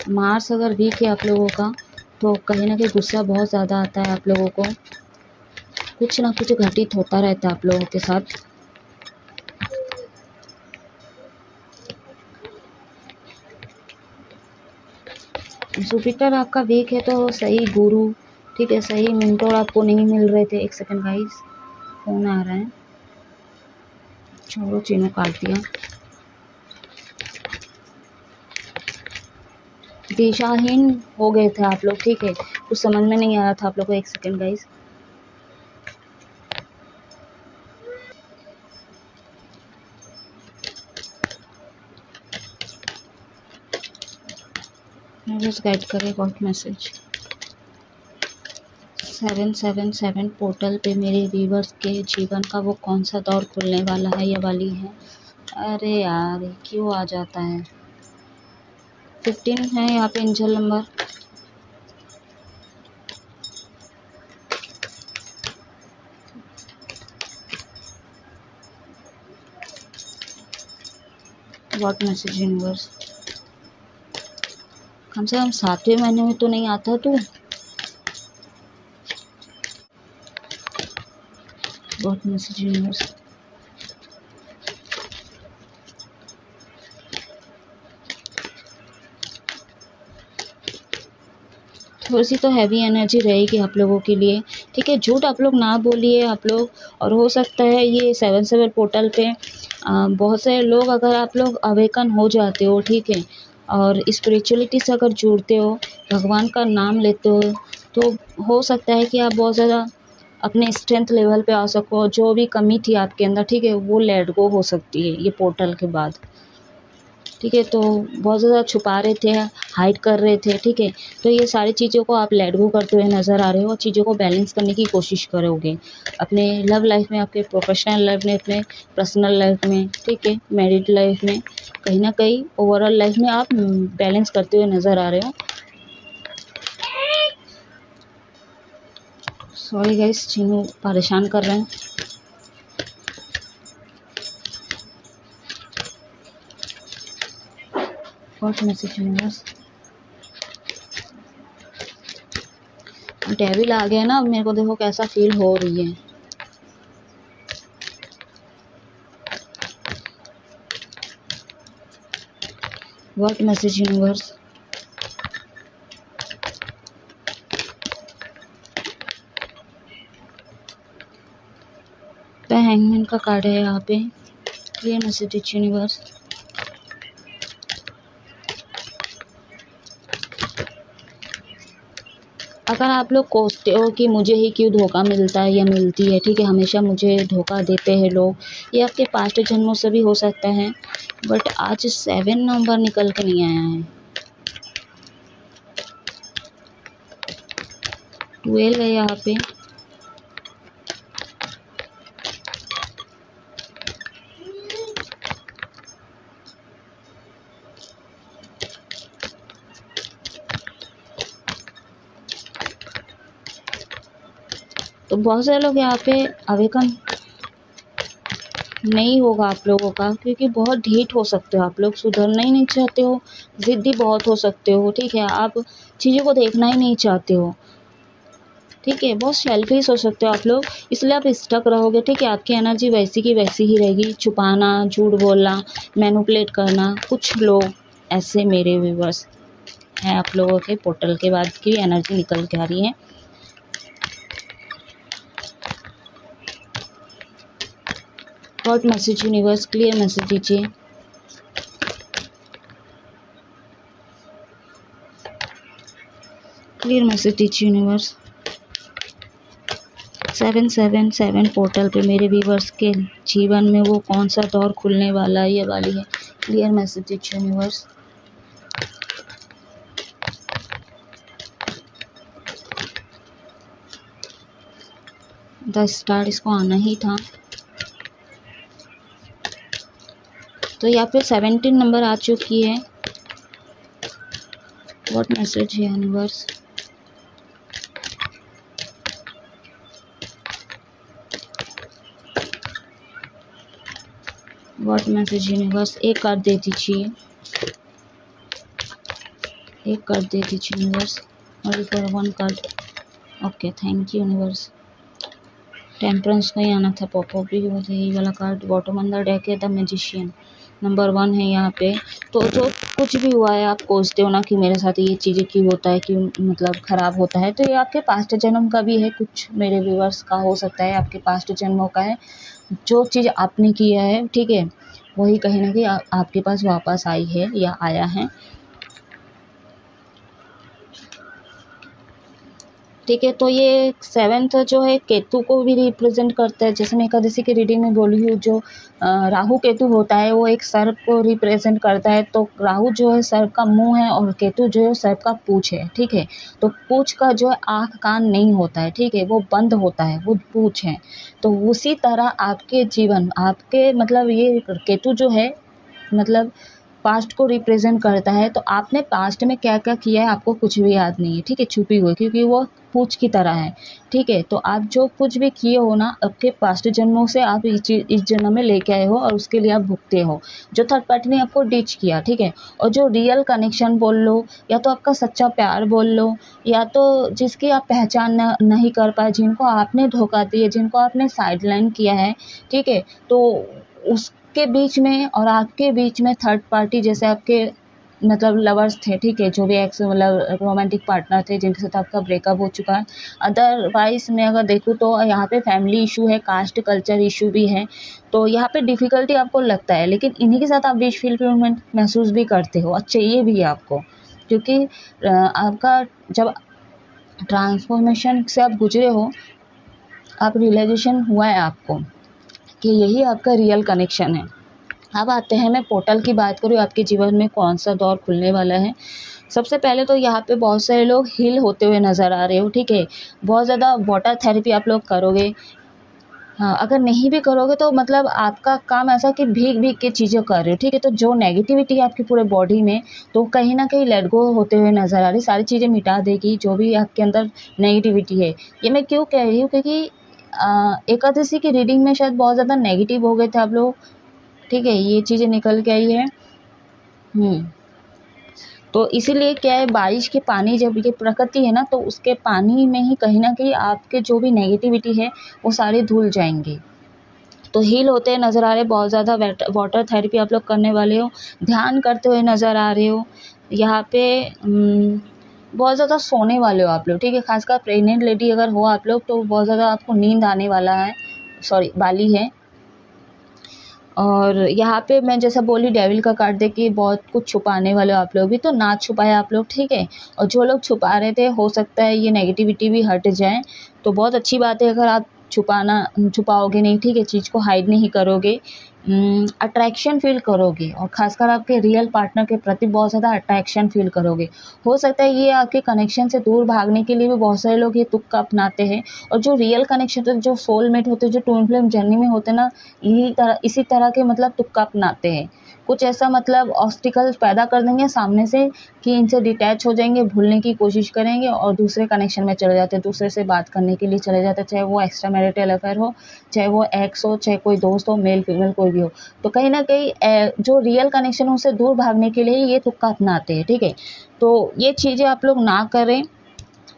A: मार्स अगर वीक है आप लोगों का तो कहीं ना कहीं गुस्सा बहुत ज़्यादा आता है आप लोगों को, कुछ ना कुछ घटित होता रहता है आप लोगों के साथ। जुपिटर आपका वीक है तो सही गुरु, ठीक है, सही मेंटोर आपको नहीं मिल रहे थे। एक सेकंड गाइस, फोन आ रहा है, छोड़ो, चीनों काट दिया। दिशाहीन हो गए थे आप लोग, ठीक है, कुछ समझ में नहीं आ रहा था आप लोग को। एक सेकंड गाइस, बस गाइड करे व्हाट मैसेज। 777 पोर्टल पे मेरे व्यूवर्स के जीवन का वो कौन सा दौर खुलने वाला है या वाली है। अरे यार क्यों आ जाता है। 15 है यहाँ पे angel number. What message universe? कम से कम 7वें महीने में तो नहीं आता तू। बहुत मैसेज यूनिवर्स। थोड़ी सी तो हैवी एनर्जी रहेगी आप लोगों के लिए, ठीक है। झूठ आप लोग ना बोलिए आप लोग। और हो सकता है ये 7/7 पोर्टल पे बहुत सारे लोग, अगर आप लोग अवेकन हो जाते हो, ठीक है, और स्पिरिचुअलिटी से अगर जुड़ते हो, भगवान का नाम लेते हो, तो हो सकता है कि आप बहुत ज़्यादा अपने स्ट्रेंथ लेवल पे आ सको। जो भी कमी थी आपके अंदर, ठीक है, वो लेट गो हो सकती है ये पोर्टल के बाद, ठीक है। तो बहुत ज़्यादा छुपा रहे थे, हाइड कर रहे थे, ठीक है। तो ये सारी चीज़ों को आप लेट गो करते हुए नज़र आ रहे हो और चीज़ों को बैलेंस करने की कोशिश करोगे अपने लव लाइफ में, आपके प्रोफेशनल लाइफ में, अपने पर्सनल लाइफ में, ठीक है, मैरिड लाइफ में, कहीं ना कहीं ओवरऑल लाइफ में आप बैलेंस करते हुए नज़र आ रहे हो। सॉरी गाइस, चीनू परेशान कर रहे हैं। What message universe. डेविल आ गया ना, अब मेरे को देखो कैसा फील हो रही है। What message universe. The hangman का कार्ड है यहाँ पे। Clear message universe. अगर आप लोग कोसते हो कि मुझे ही क्यों धोखा मिलता है या मिलती है, ठीक है, हमेशा मुझे धोखा देते हैं लोग, ये आपके पास्ट जन्मों से भी हो सकता है। बट आज 7 नंबर निकल के नहीं आया है। 12 है यहाँ पे। तो बहुत सारे लोग यहाँ पे अवेकन नहीं होगा आप लोगों का, क्योंकि बहुत ढीठ हो सकते हो आप लोग, सुधरना ही नहीं चाहते हो, ज़िद्दी बहुत हो सकते हो, ठीक है, आप चीज़ों को देखना ही नहीं चाहते हो, ठीक है, बहुत सेल्फिश हो सकते हो आप लोग, इसलिए आप स्टक रहोगे, ठीक है। आपकी एनर्जी वैसी की वैसी ही रहेगी। छुपाना, झूठ बोलना, मैनिपुलेट करना, कुछ लोग ऐसे मेरे व्यूवर्स हैं आप लोगों के पोर्टल के बाद की एनर्जी निकल के आ रही है। What message universe. Clear message दीजिए। क्लियर मैसेज दीजिए यूनिवर्स। 7/7 पोर्टल पे मेरे व्यूवर्स के जीवन में वो कौन सा दौर खुलने वाला है, ये वाली है। क्लियर मैसेज दीजिए यूनिवर्स। द स्टार, इसको आना ही था। तो यहाँ पे 17 नंबर आ चुकी है। व्हाट मैसेज है यूनिवर्स। What message universe. एक कार्ड दे दीजिए, एक कार्ड दे दीजिए यूनिवर्स। और for 1 card. Okay, thank you universe. Temperance का ही आना था, पॉपअप भी मुझे यही वाला कार्ड। बॉटम अंदर डेक है द मैजिशियन, नंबर 1 है यहाँ पे। तो जो कुछ भी हुआ है, आप कोसते हो ना कि मेरे साथ ये चीज़ें क्यों होता है, क्यों मतलब ख़राब होता है, तो ये आपके पास्ट जन्म का भी है, कुछ मेरे व्यूवर्स का हो सकता है आपके पास्ट जन्मों का है। जो चीज़ आपने किया है, ठीक है, वही कहीं ना कहीं आपके पास वापस आई है या आया है, ठीक है। तो ये 7th जो है केतु को भी रिप्रेजेंट करता है। जैसे मैं एकादशी की रीडिंग में बोली हूँ, जो राहु केतु होता है वो एक सर्प को रिप्रेजेंट करता है। तो राहु जो है सर्प का मुंह है और केतु जो है सर्प का पूंछ है, ठीक है। तो पूंछ का जो है आँख कान नहीं होता है, ठीक है, वो बंद होता है, वो पूंछ है। तो उसी तरह आपके जीवन, आपके मतलब ये केतु जो है, मतलब पास्ट को रिप्रेजेंट करता है। तो आपने पास्ट में क्या क्या किया है आपको कुछ भी याद नहीं है, ठीक है, छुपी हुई, क्योंकि वो पूछ की तरह है, ठीक है। तो आप जो कुछ भी किए हो ना आपके पास्ट जन्मों से, आप इस जन्म में लेके आए हो और उसके लिए आप भुगते हो, जो थर्ड पार्टी ने आपको डिच किया, ठीक है। और जो रियल कनेक्शन बोल लो, या तो आपका सच्चा प्यार बोल लो, या तो जिसकी आप पहचान नहीं कर पाए, जिनको आपने धोखा दिया, जिनको आपने साइडलाइन किया है, ठीक है, तो उसके बीच में और आपके बीच में थर्ड पार्टी, जैसे आपके मतलब लवर्स थे, ठीक है, जो भी एक्स मतलब रोमांटिक पार्टनर थे जिनके साथ आपका ब्रेकअप हो चुका है। अदरवाइज मैं अगर देखूँ तो यहाँ पे फैमिली इशू है, कास्ट कल्चर इशू भी है, तो यहाँ पे डिफ़िकल्टी आपको लगता है, लेकिन इन्हीं के साथ आप बीच फुलफिलमेंट महसूस भी करते हो और चाहिए भी है आपको, क्योंकि आपका जब ट्रांसफॉर्मेशन से आप गुजरे हो, आप रियलाइजेशन हुआ है आपको कि यही आपका रियल कनेक्शन है। अब आते हैं, मैं पोर्टल की बात करूँ, आपके जीवन में कौन सा दौर खुलने वाला है। सबसे पहले तो यहाँ पे बहुत सारे लोग हील होते हुए नज़र आ रहे हो, ठीक है। बहुत ज़्यादा वाटर थेरेपी आप लोग करोगे। हाँ, अगर नहीं भी करोगे तो मतलब आपका काम ऐसा कि भीग-भीग के चीज़ें कर रहे हो, ठीक है। तो जो नेगेटिविटी है आपकी पूरे बॉडी में, तो कहीं न कहीं लेट गो होते हुए नज़र आ रही, सारी चीज़ें मिटा देगी जो भी आपके अंदर नेगेटिविटी है। ये मैं क्यों कह रही हूँ, क्योंकि एकादशी की रीडिंग में शायद बहुत ज़्यादा नेगेटिव हो गए थे आप लोग, ठीक है, ये चीज़ें निकल के आई है। तो इसीलिए क्या है, बारिश के पानी जब ये प्रकृति है ना, तो उसके पानी में ही कहीं न कहीं आपके जो भी नेगेटिविटी है वो सारे धुल जाएँगे। तो हील होते नज़र आ रहे, बहुत ज़्यादा वाटर थेरेपी आप लोग करने वाले हो, ध्यान करते हुए नज़र आ रहे हो। यहाँ पे बहुत ज़्यादा सोने वाले हो आप लोग, ठीक है। ख़ासकर प्रेग्नेंट लेडी अगर हो आप लोग तो बहुत ज़्यादा आपको नींद आने वाली है। और यहाँ पे मैं जैसा बोली डेविल का कार्ड दे कि बहुत कुछ छुपाने वाले हो आप लोग भी, तो ना छुपाए आप लोग, ठीक है। और जो लोग छुपा रहे थे हो सकता है ये नेगेटिविटी भी हट जाए, तो बहुत अच्छी बात है अगर आप छुपाओगे नहीं, ठीक है, चीज़ को हाइड नहीं करोगे, अट्रैक्शन फ़ील करोगे और ख़ासकर आपके रियल पार्टनर के प्रति बहुत ज़्यादा अट्रैक्शन फ़ील करोगे। हो सकता है ये आपके कनेक्शन से दूर भागने के लिए भी बहुत सारे लोग ये तुक्का अपनाते हैं, और जो रियल कनेक्शन होते हैं, जो सोलमेट होते हैं, जो ट्विन फ्लेम जर्नी में होते हैं ना, इसी तरह के मतलब तुक्का अपनाते हैं। कुछ ऐसा मतलब ऑब्स्टिकल्स पैदा कर देंगे सामने से कि इनसे डिटैच हो जाएँगे, भूलने की कोशिश करेंगे और दूसरे कनेक्शन में चले जाते हैं, दूसरे से बात करने के लिए चले जाते हैं, चाहे वो एक्स्ट्रा मैरिटल अफेयर हो, चाहे वो एक्स हो, चाहे कोई दोस्त हो, मेल फीमेल कोई भी हो। तो कहीं न कहीं जो रियल कनेक्शन है उससे दूर भागने के लिए ये तुक्का अपनाते हैं, ठीक है। तो ये चीज़ें आप लोग ना करें,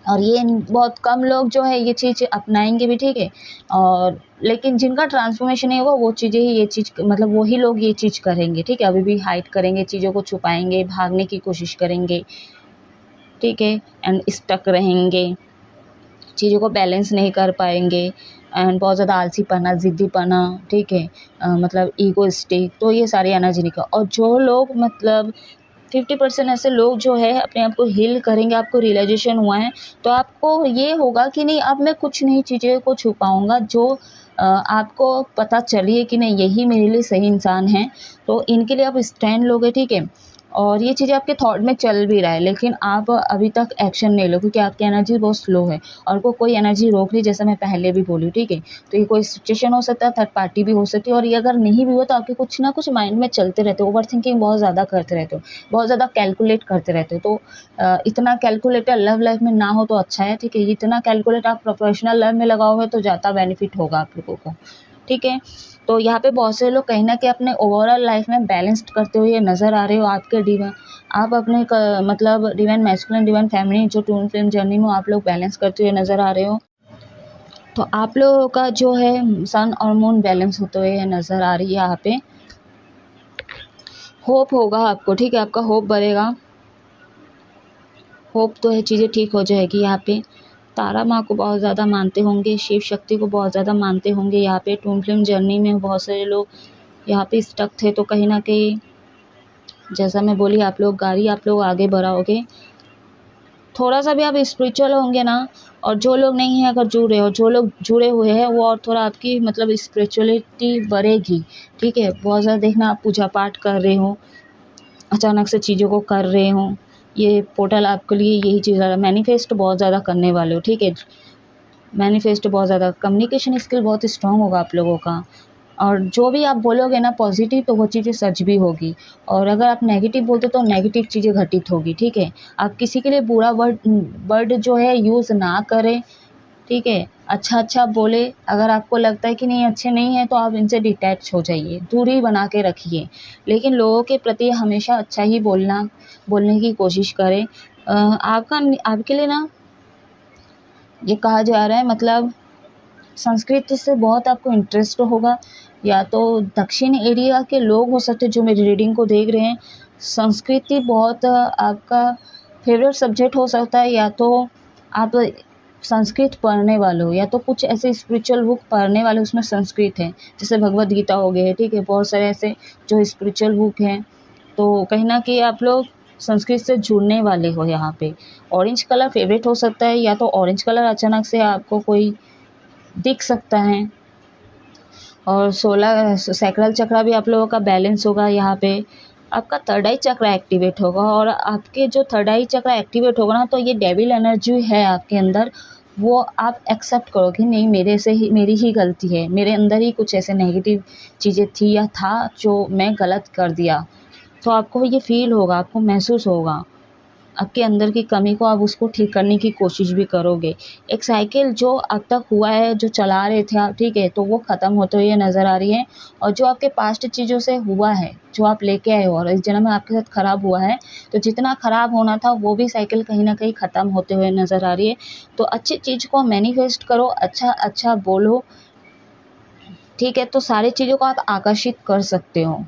A: और ये बहुत कम लोग जो है ये चीज़ अपनाएंगे भी, ठीक है। और लेकिन जिनका ट्रांसफॉर्मेशन है वो चीज़ें ही ये चीज़ मतलब वही लोग ये चीज़ करेंगे, ठीक है। अभी भी हाइड करेंगे, चीज़ों को छुपाएंगे, भागने की कोशिश करेंगे, ठीक है, एंड स्टक रहेंगे, चीज़ों को बैलेंस नहीं कर पाएंगे, एंड बहुत ज़्यादा आलसीपना, ज़िद्दीपना, ठीक है, मतलब ईगोइस्टिक, तो ये सारी एनर्जी निकल। और जो लोग मतलब 50% ऐसे लोग जो है अपने आप को हील करेंगे, आपको रियलाइजेशन हुआ है, तो आपको ये होगा कि नहीं अब मैं कुछ नहीं चीज़ें को छुपाऊँगा, जो आपको पता चलिए कि नहीं यही मेरे लिए सही इंसान है, तो इनके लिए आप स्टैंड लोगे, ठीक है। और ये चीज़ें आपके थॉट में चल भी रहा है, लेकिन आप अभी तक एक्शन नहीं लो, क्योंकि आपकी एनर्जी बहुत स्लो है और कोई एनर्जी रोक रही, जैसा मैं पहले भी बोली, ठीक है। तो ये कोई सिचुएशन हो सकता है, थर्ड पार्टी भी हो सकती है, और ये अगर नहीं भी हो तो आपके कुछ ना कुछ माइंड में चलते रहते हो, ओवरथिंकिंग बहुत ज़्यादा करते रहते हो, बहुत ज़्यादा कैलकुलेट करते रहते हो। तो इतना कैलकुलेटर लव लाइफ में ना हो तो अच्छा है, ठीक है। इतना कैलकुलेट आप प्रोफेशनल लव में लगाओगे तो ज़्यादा बेनिफिट होगा आप लोगों को, ठीक है। तो यहाँ पे बहुत से लोग कहीं न कहीं अपने ओवरऑल लाइफ में बैलेंस्ड करते हुए नज़र आ रहे हो। आप अपने मतलब डिवाइन मैस्कुलिन, डिवाइन फेमिनिन जो ट्विन फ्लेम जर्नी में आप लोग बैलेंस करते हुए नज़र आ रहे हो। तो आप लोगों का जो है सन और मून बैलेंस होते हुए नज़र आ रही है यहाँ पे। होप होगा आपको, ठीक है, आपका होप बढ़ेगा, होप तो है, चीज़ें ठीक हो जाएगी। यहाँ पे तारा माँ को बहुत ज़्यादा मानते होंगे, शिव शक्ति को बहुत ज़्यादा मानते होंगे। यहाँ पे ट्विन फ्लेम जर्नी में बहुत सारे लोग यहाँ पे स्टक थे, तो कहीं ना कहीं जैसा मैं बोली आप लोग आगे बढ़ाओगे। थोड़ा सा भी आप स्पिरिचुअल होंगे ना, और जो लोग नहीं हैं अगर जुड़े हो, जो लोग जुड़े हुए हैं वो और थोड़ा आपकी मतलब स्पिरिचुअलिटी बढ़ेगी, ठीक है। बहुत ज़्यादा देखना आप पूजा पाठ कर रहे हो, अचानक से चीज़ों को कर रहे हो, ये पोर्टल आपके लिए यही चीज़ है। मैनिफेस्ट बहुत ज़्यादा करने वाले हो, ठीक है, मैनिफेस्ट बहुत ज़्यादा, कम्युनिकेशन स्किल बहुत स्ट्रांग होगा आप लोगों का, और जो भी आप बोलोगे ना पॉजिटिव, तो वो चीज़ें सच भी होगी, और अगर आप नेगेटिव बोलते तो नेगेटिव चीज़ें घटित होगी, ठीक है। आप किसी के लिए बुरा वर्ड जो है यूज़ ना करें, ठीक है। अच्छा बोले, अगर आपको लगता है कि नहीं अच्छे नहीं है तो आप इनसे डिटैच हो जाइए, दूरी बना के रखिए, लेकिन लोगों के प्रति हमेशा अच्छा ही बोलने की कोशिश करें। आपके लिए ना ये कहा जा रहा है, मतलब संस्कृत से बहुत आपको इंटरेस्ट होगा, या तो दक्षिण एरिया के लोग हो सकते हैं जो मेरी रीडिंग को देख रहे हैं। संस्कृति बहुत आपका फेवरेट सब्जेक्ट हो सकता है, या तो आप संस्कृत पढ़ने वाले हो, या तो कुछ ऐसे स्पिरिचुअल बुक पढ़ने वाले उसमें संस्कृत है, जैसे भगवद गीता हो गए, ठीक है। बहुत सारे ऐसे जो स्पिरिचुअल बुक हैं, तो कहीं ना कहीं आप लोग संस्कृत से जुड़ने वाले हो यहाँ पे। ऑरेंज कलर फेवरेट हो सकता है, या तो ऑरेंज कलर अचानक से आपको कोई दिख सकता है। और 16 सैक्रल चक्र भी आप लोगों का बैलेंस होगा। यहाँ पे आपका थर्ड आई चक्र एक्टिवेट होगा, और आपके जो थर्ड आई चक्र एक्टिवेट होगा ना, तो ये डेविल एनर्जी है आपके अंदर, वो आप एक्सेप्ट करोगे, नहीं मेरी ही गलती है, मेरे अंदर ही कुछ ऐसे नेगेटिव चीज़ें थी या था जो मैं गलत कर दिया। तो आपको ये फील होगा, आपको महसूस होगा आपके अंदर की कमी को, आप उसको ठीक करने की कोशिश भी करोगे। एक साइकिल जो अब तक हुआ है, जो चला रहे थे आप, ठीक है, तो वो ख़त्म होते हुए नज़र आ रही है। और जो आपके पास्ट चीज़ों से हुआ है, जो आप लेके आए हो और इस जन्म में आपके साथ ख़राब हुआ है, तो जितना ख़राब होना था वो भी साइकिल कहीं ना कहीं ख़त्म होते हुए नज़र आ रही है। तो अच्छी चीज़ को मैनिफेस्ट करो, अच्छा बोलो, ठीक है, तो सारी चीज़ों को आप आकर्षित कर सकते हो।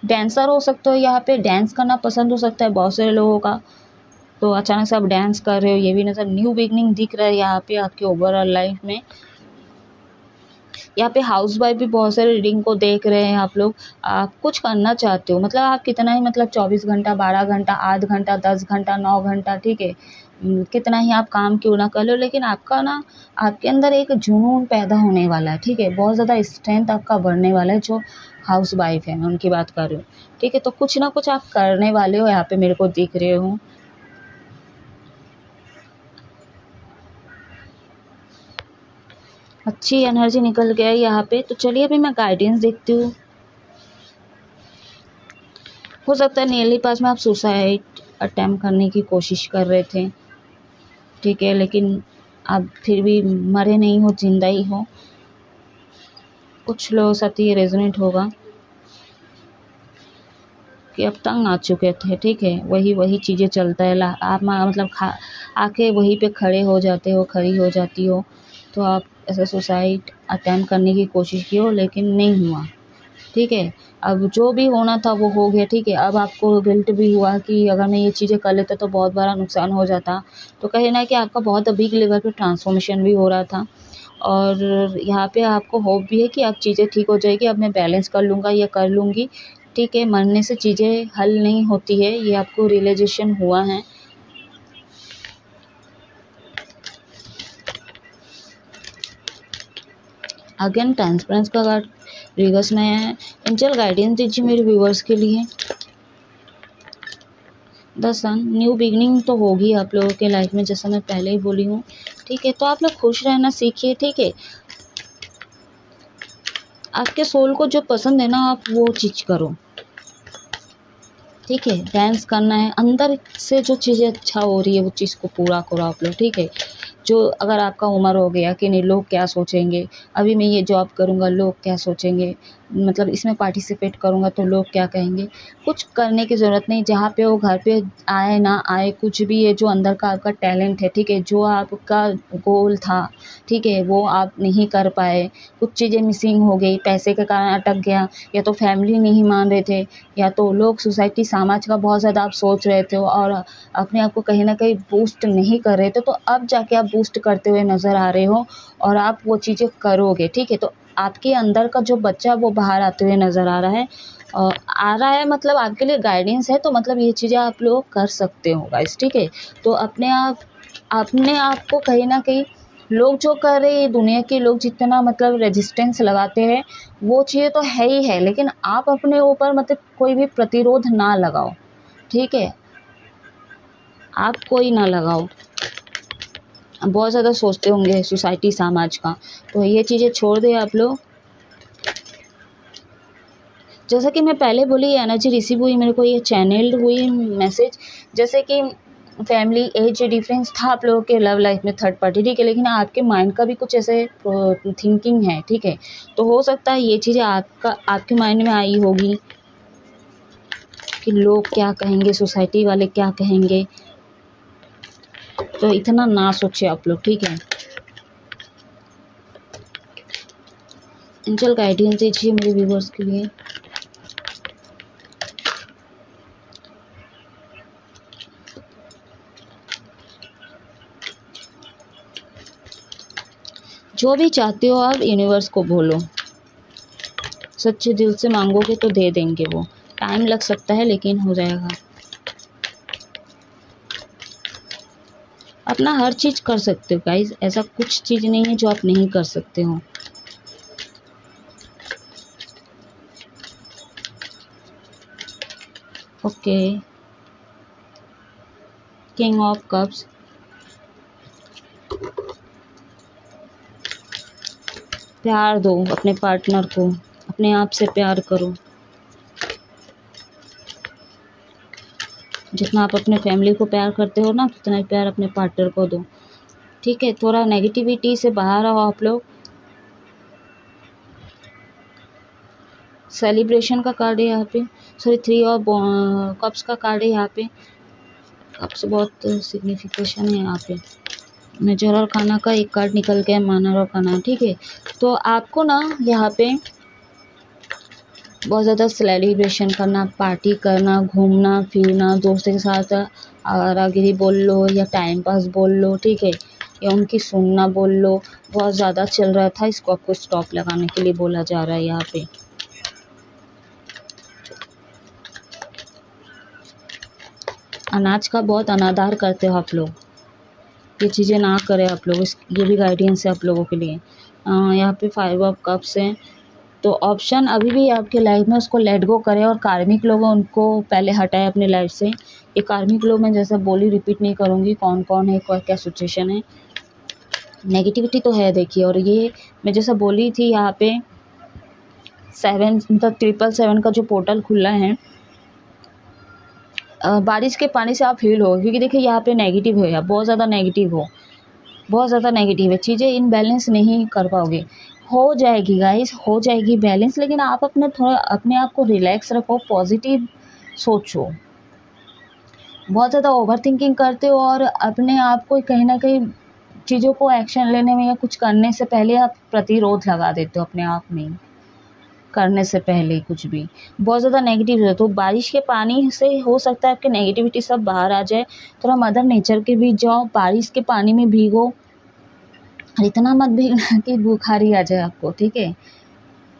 A: डांसर हो सकते हो, यहाँ पे डांस करना पसंद हो सकता है बहुत सारे लोगों का, तो अचानक से आप डांस कर रहे हो, ये भी नज़र, न्यू बिगनिंग दिख रहा है यहाँ पे आपके ओवरऑल लाइफ में। यहाँ पे हाउस वाइफ भी बहुत सारे रीडिंग को देख रहे हैं आप लोग। आप कुछ करना चाहते हो, मतलब आप कितना ही, मतलब 24 घंटा, 12 घंटा, 8 घंटा, 10 घंटा, 9 घंटा, ठीक है, कितना ही आप काम क्यों ना कर लो, लेकिन आपका ना आपके अंदर एक जुनून पैदा होने वाला है, ठीक है, बहुत ज़्यादा स्ट्रेंथ आपका बढ़ने वाला है। जो हाउस वाइफ है मैं उनकी बात कर रही हूँ, ठीक है। तो कुछ ना कुछ आप करने वाले हो, यहाँ पे मेरे को दिख रहे हो। अच्छी एनर्जी निकल गया है यहाँ पे। तो चलिए अभी मैं गाइडेंस देखती हूँ। हो सकता है नियरली पास में आप सुसाइड अटेम्प्ट करने की कोशिश कर रहे थे, ठीक है, लेकिन आप फिर भी मरे नहीं हो, जिंदा ही हो। कुछ लोगों साथ ये रेजोनेट होगा कि अब तंग आ चुके थे, ठीक है, वही चीज़ें चलता है, आप मतलब आके वहीं पे खड़े हो जाते हो, खड़ी हो जाती हो। तो आप ऐसे सुसाइड अटेम्प्ट करने की कोशिश की हो, लेकिन नहीं हुआ, ठीक है। अब जो भी होना था वो हो गया, ठीक है। अब आपको गिल्ट भी हुआ कि अगर मैं ये चीज़ें कर लेता तो बहुत बड़ा नुकसान हो जाता। तो कहीं ना कि आपका बहुत बिग लेवल पे ट्रांसफॉर्मेशन भी हो रहा था, और यहाँ पे आपको होप भी है कि अब चीज़ें ठीक हो जाएगी, अब मैं बैलेंस कर लूँगा या कर लूँगी, ठीक है। मरने से चीज़ें हल नहीं होती है, ये आपको रियलाइजेशन हुआ है। अगेन ट्रांसपेरेंस का कार्ड रिवर्स में है। एंजल गाइडेंस दीजिए मेरे व्यूवर्स के लिए। द सन, न्यू बिगनिंग तो होगी आप लोगों के लाइफ में, जैसा मैं पहले ही बोली हूँ, ठीक है। तो आप लोग खुश रहना सीखिए, ठीक है। आपके सोल को जो पसंद है ना, आप वो चीज़ करो, ठीक है। डांस करना है, अंदर से जो चीज़ें अच्छा हो रही है वो चीज़ को पूरा करो आप लोग, ठीक है। जो अगर आपका उम्र हो गया कि नहीं लोग क्या सोचेंगे, अभी मैं ये जॉब करूँगा लोग क्या सोचेंगे, मतलब इसमें पार्टिसिपेट करूँगा तो लोग क्या कहेंगे, कुछ करने की ज़रूरत नहीं। जहाँ पे वो घर पे आए ना आए, कुछ भी है जो अंदर का आपका टैलेंट है, ठीक है, जो आपका गोल था, ठीक है, वो आप नहीं कर पाए, कुछ चीज़ें मिसिंग हो गई, पैसे के कारण अटक गया, या तो फैमिली नहीं मान रहे थे, या तो लोग सोसाइटी समाज का बहुत ज़्यादा आप सोच रहे थे और अपने आप को कहीं ना कहीं बूस्ट नहीं कर रहे थे, तो अब जाके आप बूस्ट करते हुए नज़र आ रहे हो और आप वो चीज़ें करोगे, ठीक है। तो आपके अंदर का जो बच्चा वो बाहर आते हुए नज़र आ रहा है, मतलब आपके लिए गाइडेंस है, तो मतलब ये चीज़ें आप लोग कर सकते हो गाइस, ठीक है। तो अपने आप को कहीं ना कहीं लोग जो कर रहे हैं, दुनिया के लोग जितना मतलब रेजिस्टेंस लगाते हैं वो चीज़ें तो है ही है, लेकिन आप अपने ऊपर मतलब कोई भी प्रतिरोध ना लगाओ, ठीक है, आप कोई ना लगाओ। बहुत ज़्यादा सोचते होंगे सोसाइटी समाज का, तो ये चीज़ें छोड़ दें आप लोग। जैसा कि मैं पहले बोली, एनर्जी रिसीव हुई मेरे को, ये चैनल्ड हुई मैसेज, जैसे कि फैमिली एज डिफरेंस था आप लोगों के लव लाइफ में, थर्ड पार्टी, ठीक है, लेकिन आपके माइंड का भी कुछ ऐसे थिंकिंग है, ठीक है, तो हो सकता है ये चीज़ें आपके माइंड में आई होगी कि लोग क्या कहेंगे, सोसाइटी वाले क्या कहेंगे, तो इतना ना सोचे आप लोग, ठीक है। एंजल गाइडेंस दीजिए मेरे व्यूवर्स के लिए। जो भी चाहते हो आप यूनिवर्स को बोलो, सच्चे दिल से मांगोगे तो दे देंगे वो, टाइम लग सकता है लेकिन हो जाएगा। अपना हर चीज़ कर सकते हो गाइस, ऐसा कुछ चीज़ नहीं है जो आप नहीं कर सकते हो। ओके, किंग ऑफ कप्स, प्यार दो अपने पार्टनर को, अपने आप से प्यार करो, जितना आप अपने फैमिली को प्यार करते हो ना, उतना ही प्यार अपने पार्टनर को दो, ठीक है। थोड़ा नेगेटिविटी से बाहर आओ आप लोग। सेलिब्रेशन का कार्ड है यहाँ पे, सॉरी 3 ऑफ कप्स का कार्ड है यहाँ पे। कप्स बहुत सिग्निफिकेशन है यहाँ पे। मेजर और खाना का एक कार्ड निकल के मानर और खाना, ठीक है। तो आपको ना यहाँ पे बहुत ज़्यादा सेलिब्रेशन करना, पार्टी करना, घूमना फिरना, दोस्तों के साथ आवारागिरी बोल लो या टाइम पास बोल लो, ठीक है, या उनकी सुनना बोल लो, बहुत ज़्यादा चल रहा था, इसको आपको स्टॉप लगाने के लिए बोला जा रहा है यहाँ पे। अनाज का बहुत अनादर करते हो आप लोग, ये चीज़ें ना करें आप लोग, ये भी गाइडेंस है आप लोगों के लिए। यहाँ पे 5 ऑफ कप्स हैं, तो ऑप्शन अभी भी आपके लाइफ में उसको लेट गो करें, और कार्मिक लोग हैं उनको पहले हटाए अपने लाइफ से। ये कार्मिक लोग मैं जैसा बोली रिपीट नहीं करूँगी कौन कौन है, क्या सिचुएशन है। नेगेटिविटी तो है देखिए, और ये मैं जैसा बोली थी यहाँ पे 7 मतलब 777 का जो पोर्टल खुला है, बारिश के पानी से आप हील हो, क्योंकि देखिए यहाँ पे नेगेटिव है, बहुत ज़्यादा नेगेटिव हो, बहुत ज़्यादा नेगेटिव है, चीज़ें इनबैलेंस नहीं कर पाओगे। हो जाएगी गाइस, हो जाएगी बैलेंस, लेकिन आप अपने थोड़ा अपने आप को रिलैक्स रखो, पॉजिटिव सोचो। बहुत ज़्यादा ओवर थिंकिंग करते हो और अपने आप को कहीं ना कहीं चीज़ों को एक्शन लेने में या कुछ करने से पहले आप प्रतिरोध लगा देते हो अपने आप में, करने से पहले कुछ भी बहुत ज़्यादा नेगेटिव है। तो बारिश के पानी से हो सकता है आपकी नेगेटिविटी सब बाहर आ जाए। थोड़ा मदर नेचर के बीच जाओ, बारिश के पानी में भीगो, इतना मत भीगना कि बुखारी आ जाए आपको, ठीक है,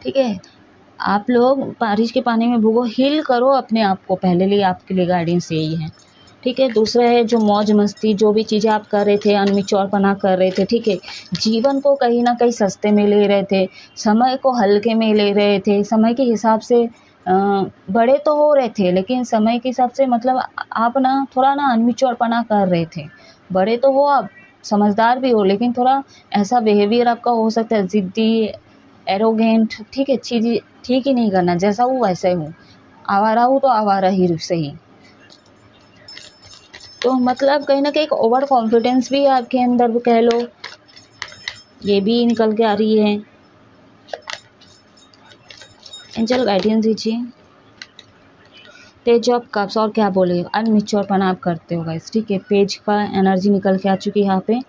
A: ठीक है। आप लोग बारिश के पानी में भीगो, हील करो अपने आप को, पहले लिए आपके लिए गाइडेंस यही है, ठीक है। दूसरा है जो मौज मस्ती, जो भी चीज़ें आप कर रहे थे, अनमिच्योरपना कर रहे थे, ठीक है, जीवन को कहीं ना कहीं सस्ते में ले रहे थे, समय को हल्के में ले रहे थे, समय के हिसाब से बड़े तो हो रहे थे, लेकिन समय के हिसाब से मतलब आप ना थोड़ा ना अनमिच्योरपना कर रहे थे। बड़े तो हो आप, समझदार भी हो, लेकिन थोड़ा ऐसा बिहेवियर आपका हो सकता है ज़िद्दी, एरोगेंट, ठीक है, चीज़ ठीक ही नहीं करना, जैसा हूँ वैसे हूँ, आवारा हूँ तो आवारा ही सही। तो मतलब कहीं ना कहीं एक ओवर कॉन्फिडेंस भी आपके अंदर कह लो, ये भी निकल के आ रही है। एंजल गाइडेंस दीजिए। पेज ऑफ कप्स, और क्या बोले, अनमिच्योरपना आप करते हो गाइस, ठीक है, पेज का एनर्जी निकल के आ चुकी है यहाँ पे।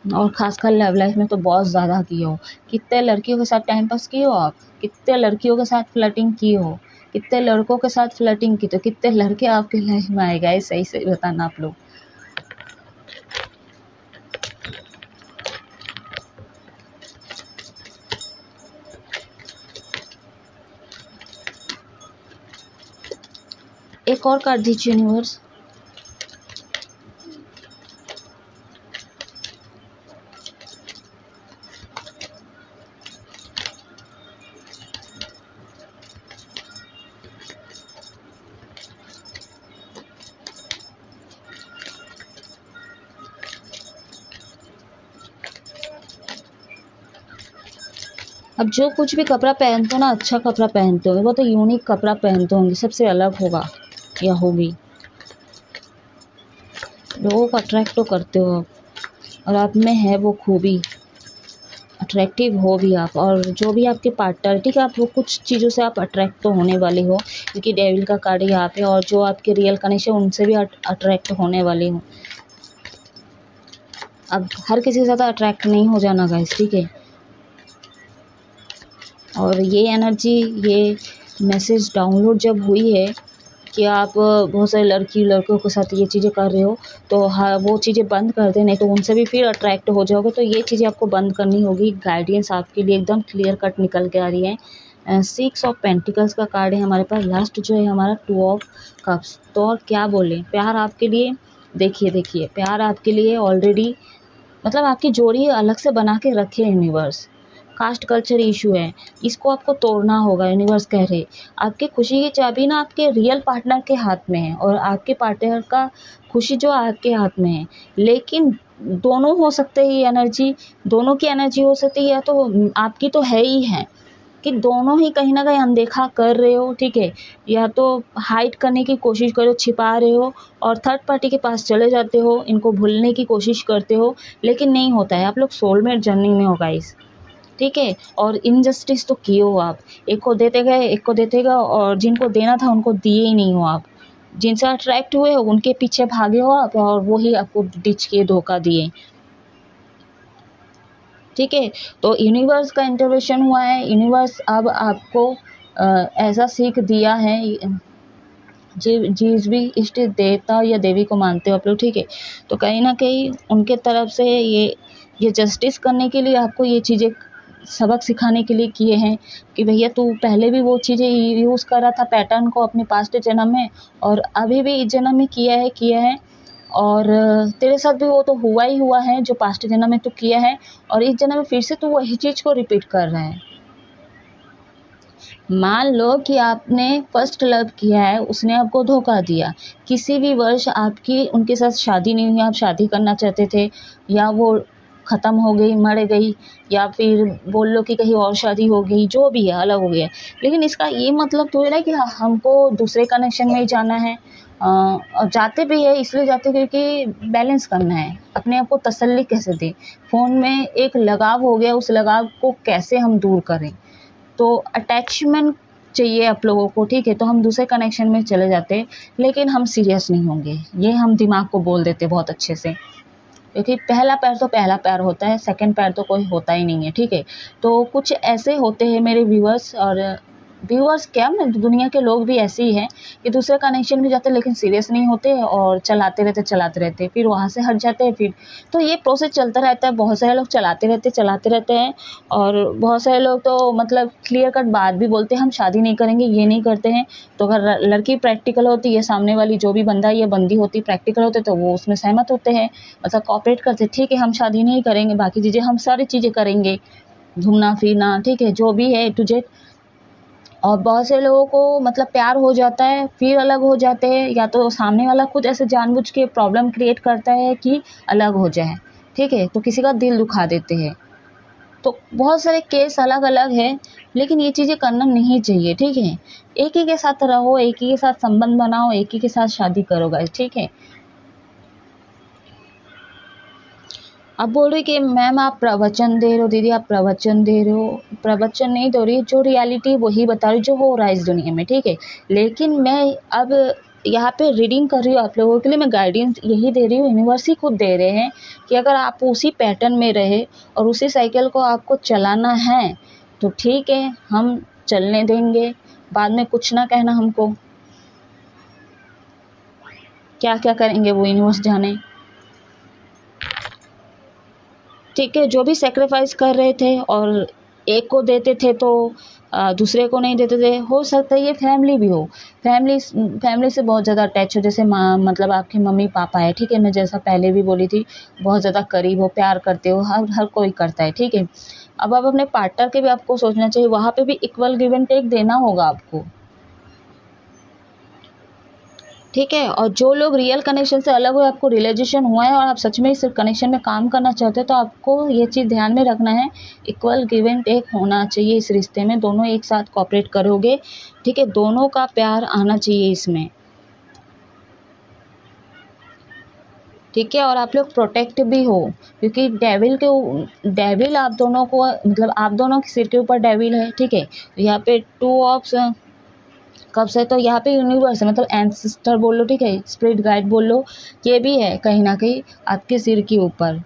A: और खासकर लव लाइफ में तो बहुत ज़्यादा किए हो, कितने लड़कियों के साथ टाइम पास किए हो आप, कितने लड़कियों के साथ फ्लर्टिंग की हो, कितने लड़कों के साथ फ्लर्टिंग की, तो कितने लड़के आपके लाइफ में आए गाइस, सही सही बताना आप लोग। एक और कार्ड दीजिए यूनिवर्स। अब जो कुछ भी कपड़ा पहनते हो ना, अच्छा कपड़ा पहनते होंगे, वो तो यूनिक कपड़ा पहनते होंगे, सबसे अलग होगा या होगी, लोगों को अट्रैक्ट तो करते हो आप, और आप में है वो खूबी, अट्रैक्टिव हो भी आप। और जो भी आपके पार्टनर, ठीक है, आप वो कुछ चीज़ों से आप अट्रैक्ट तो होने वाले हो, क्योंकि डेविल का कार्ड यहाँ पे, और जो आपके रियल कनेक्शन उनसे भी अट्रैक्ट होने वाले हो। अब हर किसी से ज़्यादा अट्रैक्ट नहीं हो जाना गाइस, ठीक है। और ये एनर्जी, ये मैसेज डाउनलोड जब हुई है कि आप बहुत सारे लड़की लड़कों के साथ ये चीज़ें कर रहे हो, तो हाँ वो चीज़ें बंद कर दें, नहीं तो उनसे भी फिर अट्रैक्ट हो जाओगे। तो ये चीज़ें आपको बंद करनी होगी। गाइडेंस आपके लिए एकदम क्लियर कट निकल के आ रही है। 6 ऑफ पेंटिकल्स का कार्ड है हमारे पास। लास्ट जो है हमारा 2 ऑफ कप्स। तो और क्या बोले, प्यार आपके लिए, देखिए प्यार आपके लिए ऑलरेडी, मतलब आपकी जोड़ी अलग से बना के रखे यूनिवर्स। कास्ट कल्चर इशू है, इसको आपको तोड़ना होगा। यूनिवर्स कह रहे आपकी खुशी की चाबी ना आपके रियल पार्टनर के हाथ में है, और आपके पार्टनर का खुशी जो आपके हाथ में है। लेकिन दोनों हो सकते हैं, ये एनर्जी दोनों की एनर्जी हो सकती है, या तो आपकी तो है ही है कि दोनों ही कहीं ना कहीं अनदेखा कर रहे हो, ठीक है, या तो हाइड करने की कोशिश करो, छिपा रहे हो, और थर्ड पार्टी के पास चले जाते हो, इनको भूलने की कोशिश करते हो, लेकिन नहीं होता है। आप लोग सोलमेट जर्नी में हो गाइस, ठीक है। और इनजस्टिस तो किए हो आप, एक को देते गए, एक को देते गए, और जिनको देना था उनको दिए ही नहीं हो आप। जिनसे अट्रैक्ट हुए हो उनके पीछे भागे हो आप, और वो ही आपको डिच किए, धोखा दिए, ठीक है। तो यूनिवर्स का इंटरवेंशन हुआ है। यूनिवर्स अब आपको ऐसा सीख दिया है, जिस भी इष्ट देवता या देवी को मानते हो आप लोग, ठीक है, तो कहीं ना कहीं उनके तरफ से ये जस्टिस करने के लिए आपको ये चीज़ें सबक सिखाने के लिए किए हैं कि भैया तू पहले भी वो चीज़ें यूज़ कर रहा था पैटर्न को अपने पास्ट जन्म में, और अभी भी इस जन्म में किया है, और तेरे साथ भी वो तो हुआ ही हुआ है जो पास्ट जन्म में तू किया है, और इस जन्म में फिर से तू वही चीज़ को रिपीट कर रहा है। मान लो कि आपने फर्स्ट लव किया है, उसने आपको धोखा दिया, किसी भी वर्ष आपकी उनके साथ शादी नहीं हुई, आप शादी करना चाहते थे, या वो ख़त्म हो गई, मर गई, या फिर बोल लो कि कहीं और शादी हो गई, जो भी है अलग हो गया। लेकिन इसका ये मतलब तो है ना कि हमको दूसरे कनेक्शन में ही जाना है, और जाते भी है, इसलिए जाते क्योंकि बैलेंस करना है, अपने आप को तसल्ली कैसे दें। फ़ोन में एक लगाव हो गया, उस लगाव को कैसे हम दूर करें। तो अटैचमेंट चाहिए आप लोगों को, ठीक है, तो हम दूसरे कनेक्शन में चले जाते हैं, लेकिन हम सीरियस नहीं होंगे, ये हम दिमाग को बोल देते बहुत अच्छे से, क्योंकि पहला पैर तो पहला पैर होता है, सेकंड पैर तो कोई होता ही नहीं है, ठीक है। तो कुछ ऐसे होते हैं मेरे व्यूअर्स, और व्यूअर्स क्या, मैं दुनिया के लोग भी ऐसे ही हैं कि दूसरे कनेक्शन में जाते हैं लेकिन सीरियस नहीं होते, और चलाते रहते फिर वहाँ से हट जाते हैं, फिर तो ये प्रोसेस चलता रहता है। बहुत सारे लोग चलाते रहते हैं, और बहुत सारे लोग तो मतलब क्लियर कट बात भी बोलते हैं, हम शादी नहीं करेंगे, ये नहीं करते हैं। तो अगर लड़की प्रैक्टिकल होती है, सामने वाली जो भी बंदा या बंदी होती प्रैक्टिकल होते, तो वो उसमें सहमत होते हैं, मतलब कॉपरेट करते, ठीक है हम शादी नहीं करेंगे, बाकी चीज़ें हम सारी चीज़ें करेंगे, घूमना फिरना, ठीक है, जो भी है टू जेड। और बहुत से लोगों को मतलब प्यार हो जाता है, फिर अलग हो जाते हैं, या तो सामने वाला खुद ऐसे जानबूझ के प्रॉब्लम क्रिएट करता है कि अलग हो जाए, ठीक है, तो किसी का दिल दुखा देते हैं। तो बहुत सारे केस अलग अलग है, लेकिन ये चीज़ें करना नहीं चाहिए, ठीक है। एक ही के साथ रहो, एक ही के साथ संबंध बनाओ, एक ही के साथ शादी करो गाइस, ठीक है। अब बोल रही कि मैम आप प्रवचन दे रहे हो, दीदी आप प्रवचन दे रहे हो, प्रवचन नहीं दे रही, जो रियलिटी वही बता रही जो हो रहा है इस दुनिया में, ठीक है। लेकिन मैं अब यहाँ पे रीडिंग कर रही हूँ आप लोगों के लिए, मैं गाइडेंस यही दे रही हूँ, यूनिवर्स ही खुद दे रहे हैं कि अगर आप उसी पैटर्न में रहे और उसी साइकिल को आपको चलाना है तो ठीक है, हम चलने देंगे, बाद में कुछ ना कहना हमको, क्या क्या करेंगे वो यूनिवर्स जाने, ठीक है। जो भी सेक्रीफाइस कर रहे थे और एक को देते थे तो दूसरे को नहीं देते थे, हो सकता है ये फैमिली भी हो, फैमिली से बहुत ज़्यादा अटैच हो, जैसे माँ मतलब आपके मम्मी पापा है, ठीक है, मैं जैसा पहले भी बोली थी, बहुत ज़्यादा करीब हो, प्यार करते हो, हर कोई करता है, ठीक है। अब आप अपने पार्टनर के भी आपको सोचना चाहिए, वहाँ पे भी इक्वल गिव एंड टेक देना होगा आपको। ठीक है। और जो लोग रियल कनेक्शन से अलग हुए, आपको रियलाइजेशन हुआ है और आप सच में इस कनेक्शन में काम करना चाहते हो, तो आपको ये चीज़ ध्यान में रखना है, इक्वल गिव एंड टेक होना चाहिए इस रिश्ते में, दोनों एक साथ कोऑपरेट करोगे, ठीक है, दोनों का प्यार आना चाहिए इसमें, ठीक है। और आप लोग प्रोटेक्ट भी हो, क्योंकि डेविल आप दोनों को, मतलब आप दोनों के सिर के ऊपर डेविल है, ठीक है। यहाँ पे 2 ऑफ कप्स है, तो यहाँ पे यूनिवर्स है, मतलब एंसेस्टर बोल लो, ठीक है, स्पिरिट गाइड बोल लो, ये भी है कहीं ना कहीं आपके सिर के ऊपर।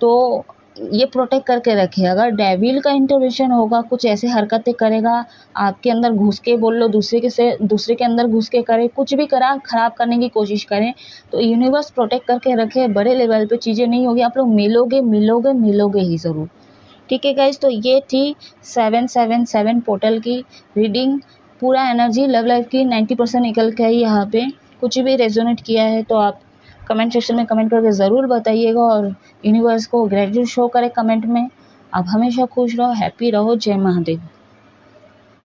A: तो ये प्रोटेक्ट करके रखे, अगर डेविल का इंटरवेंशन होगा, कुछ ऐसे हरकतें करेगा आपके अंदर घुस के, बोल लो दूसरे के अंदर घुस के करे, कुछ भी करा खराब करने की कोशिश करें, तो यूनिवर्स प्रोटेक्ट करके रखे, बड़े लेवल पे चीज़ें नहीं होगी, आप लोग मिलोगे ही ज़रूर, ठीक है गाइज। तो ये थी 777 पोर्टल की रीडिंग, पूरा एनर्जी लव लाइफ की 90% निकल के आई यहाँ पे। कुछ भी रेजोनेट किया है तो आप कमेंट सेक्शन में कमेंट करके ज़रूर बताइएगा, और यूनिवर्स को ग्रेटिट्यूड शो करें कमेंट में। आप हमेशा खुश रहो, हैप्पी रहो, जय महादेव।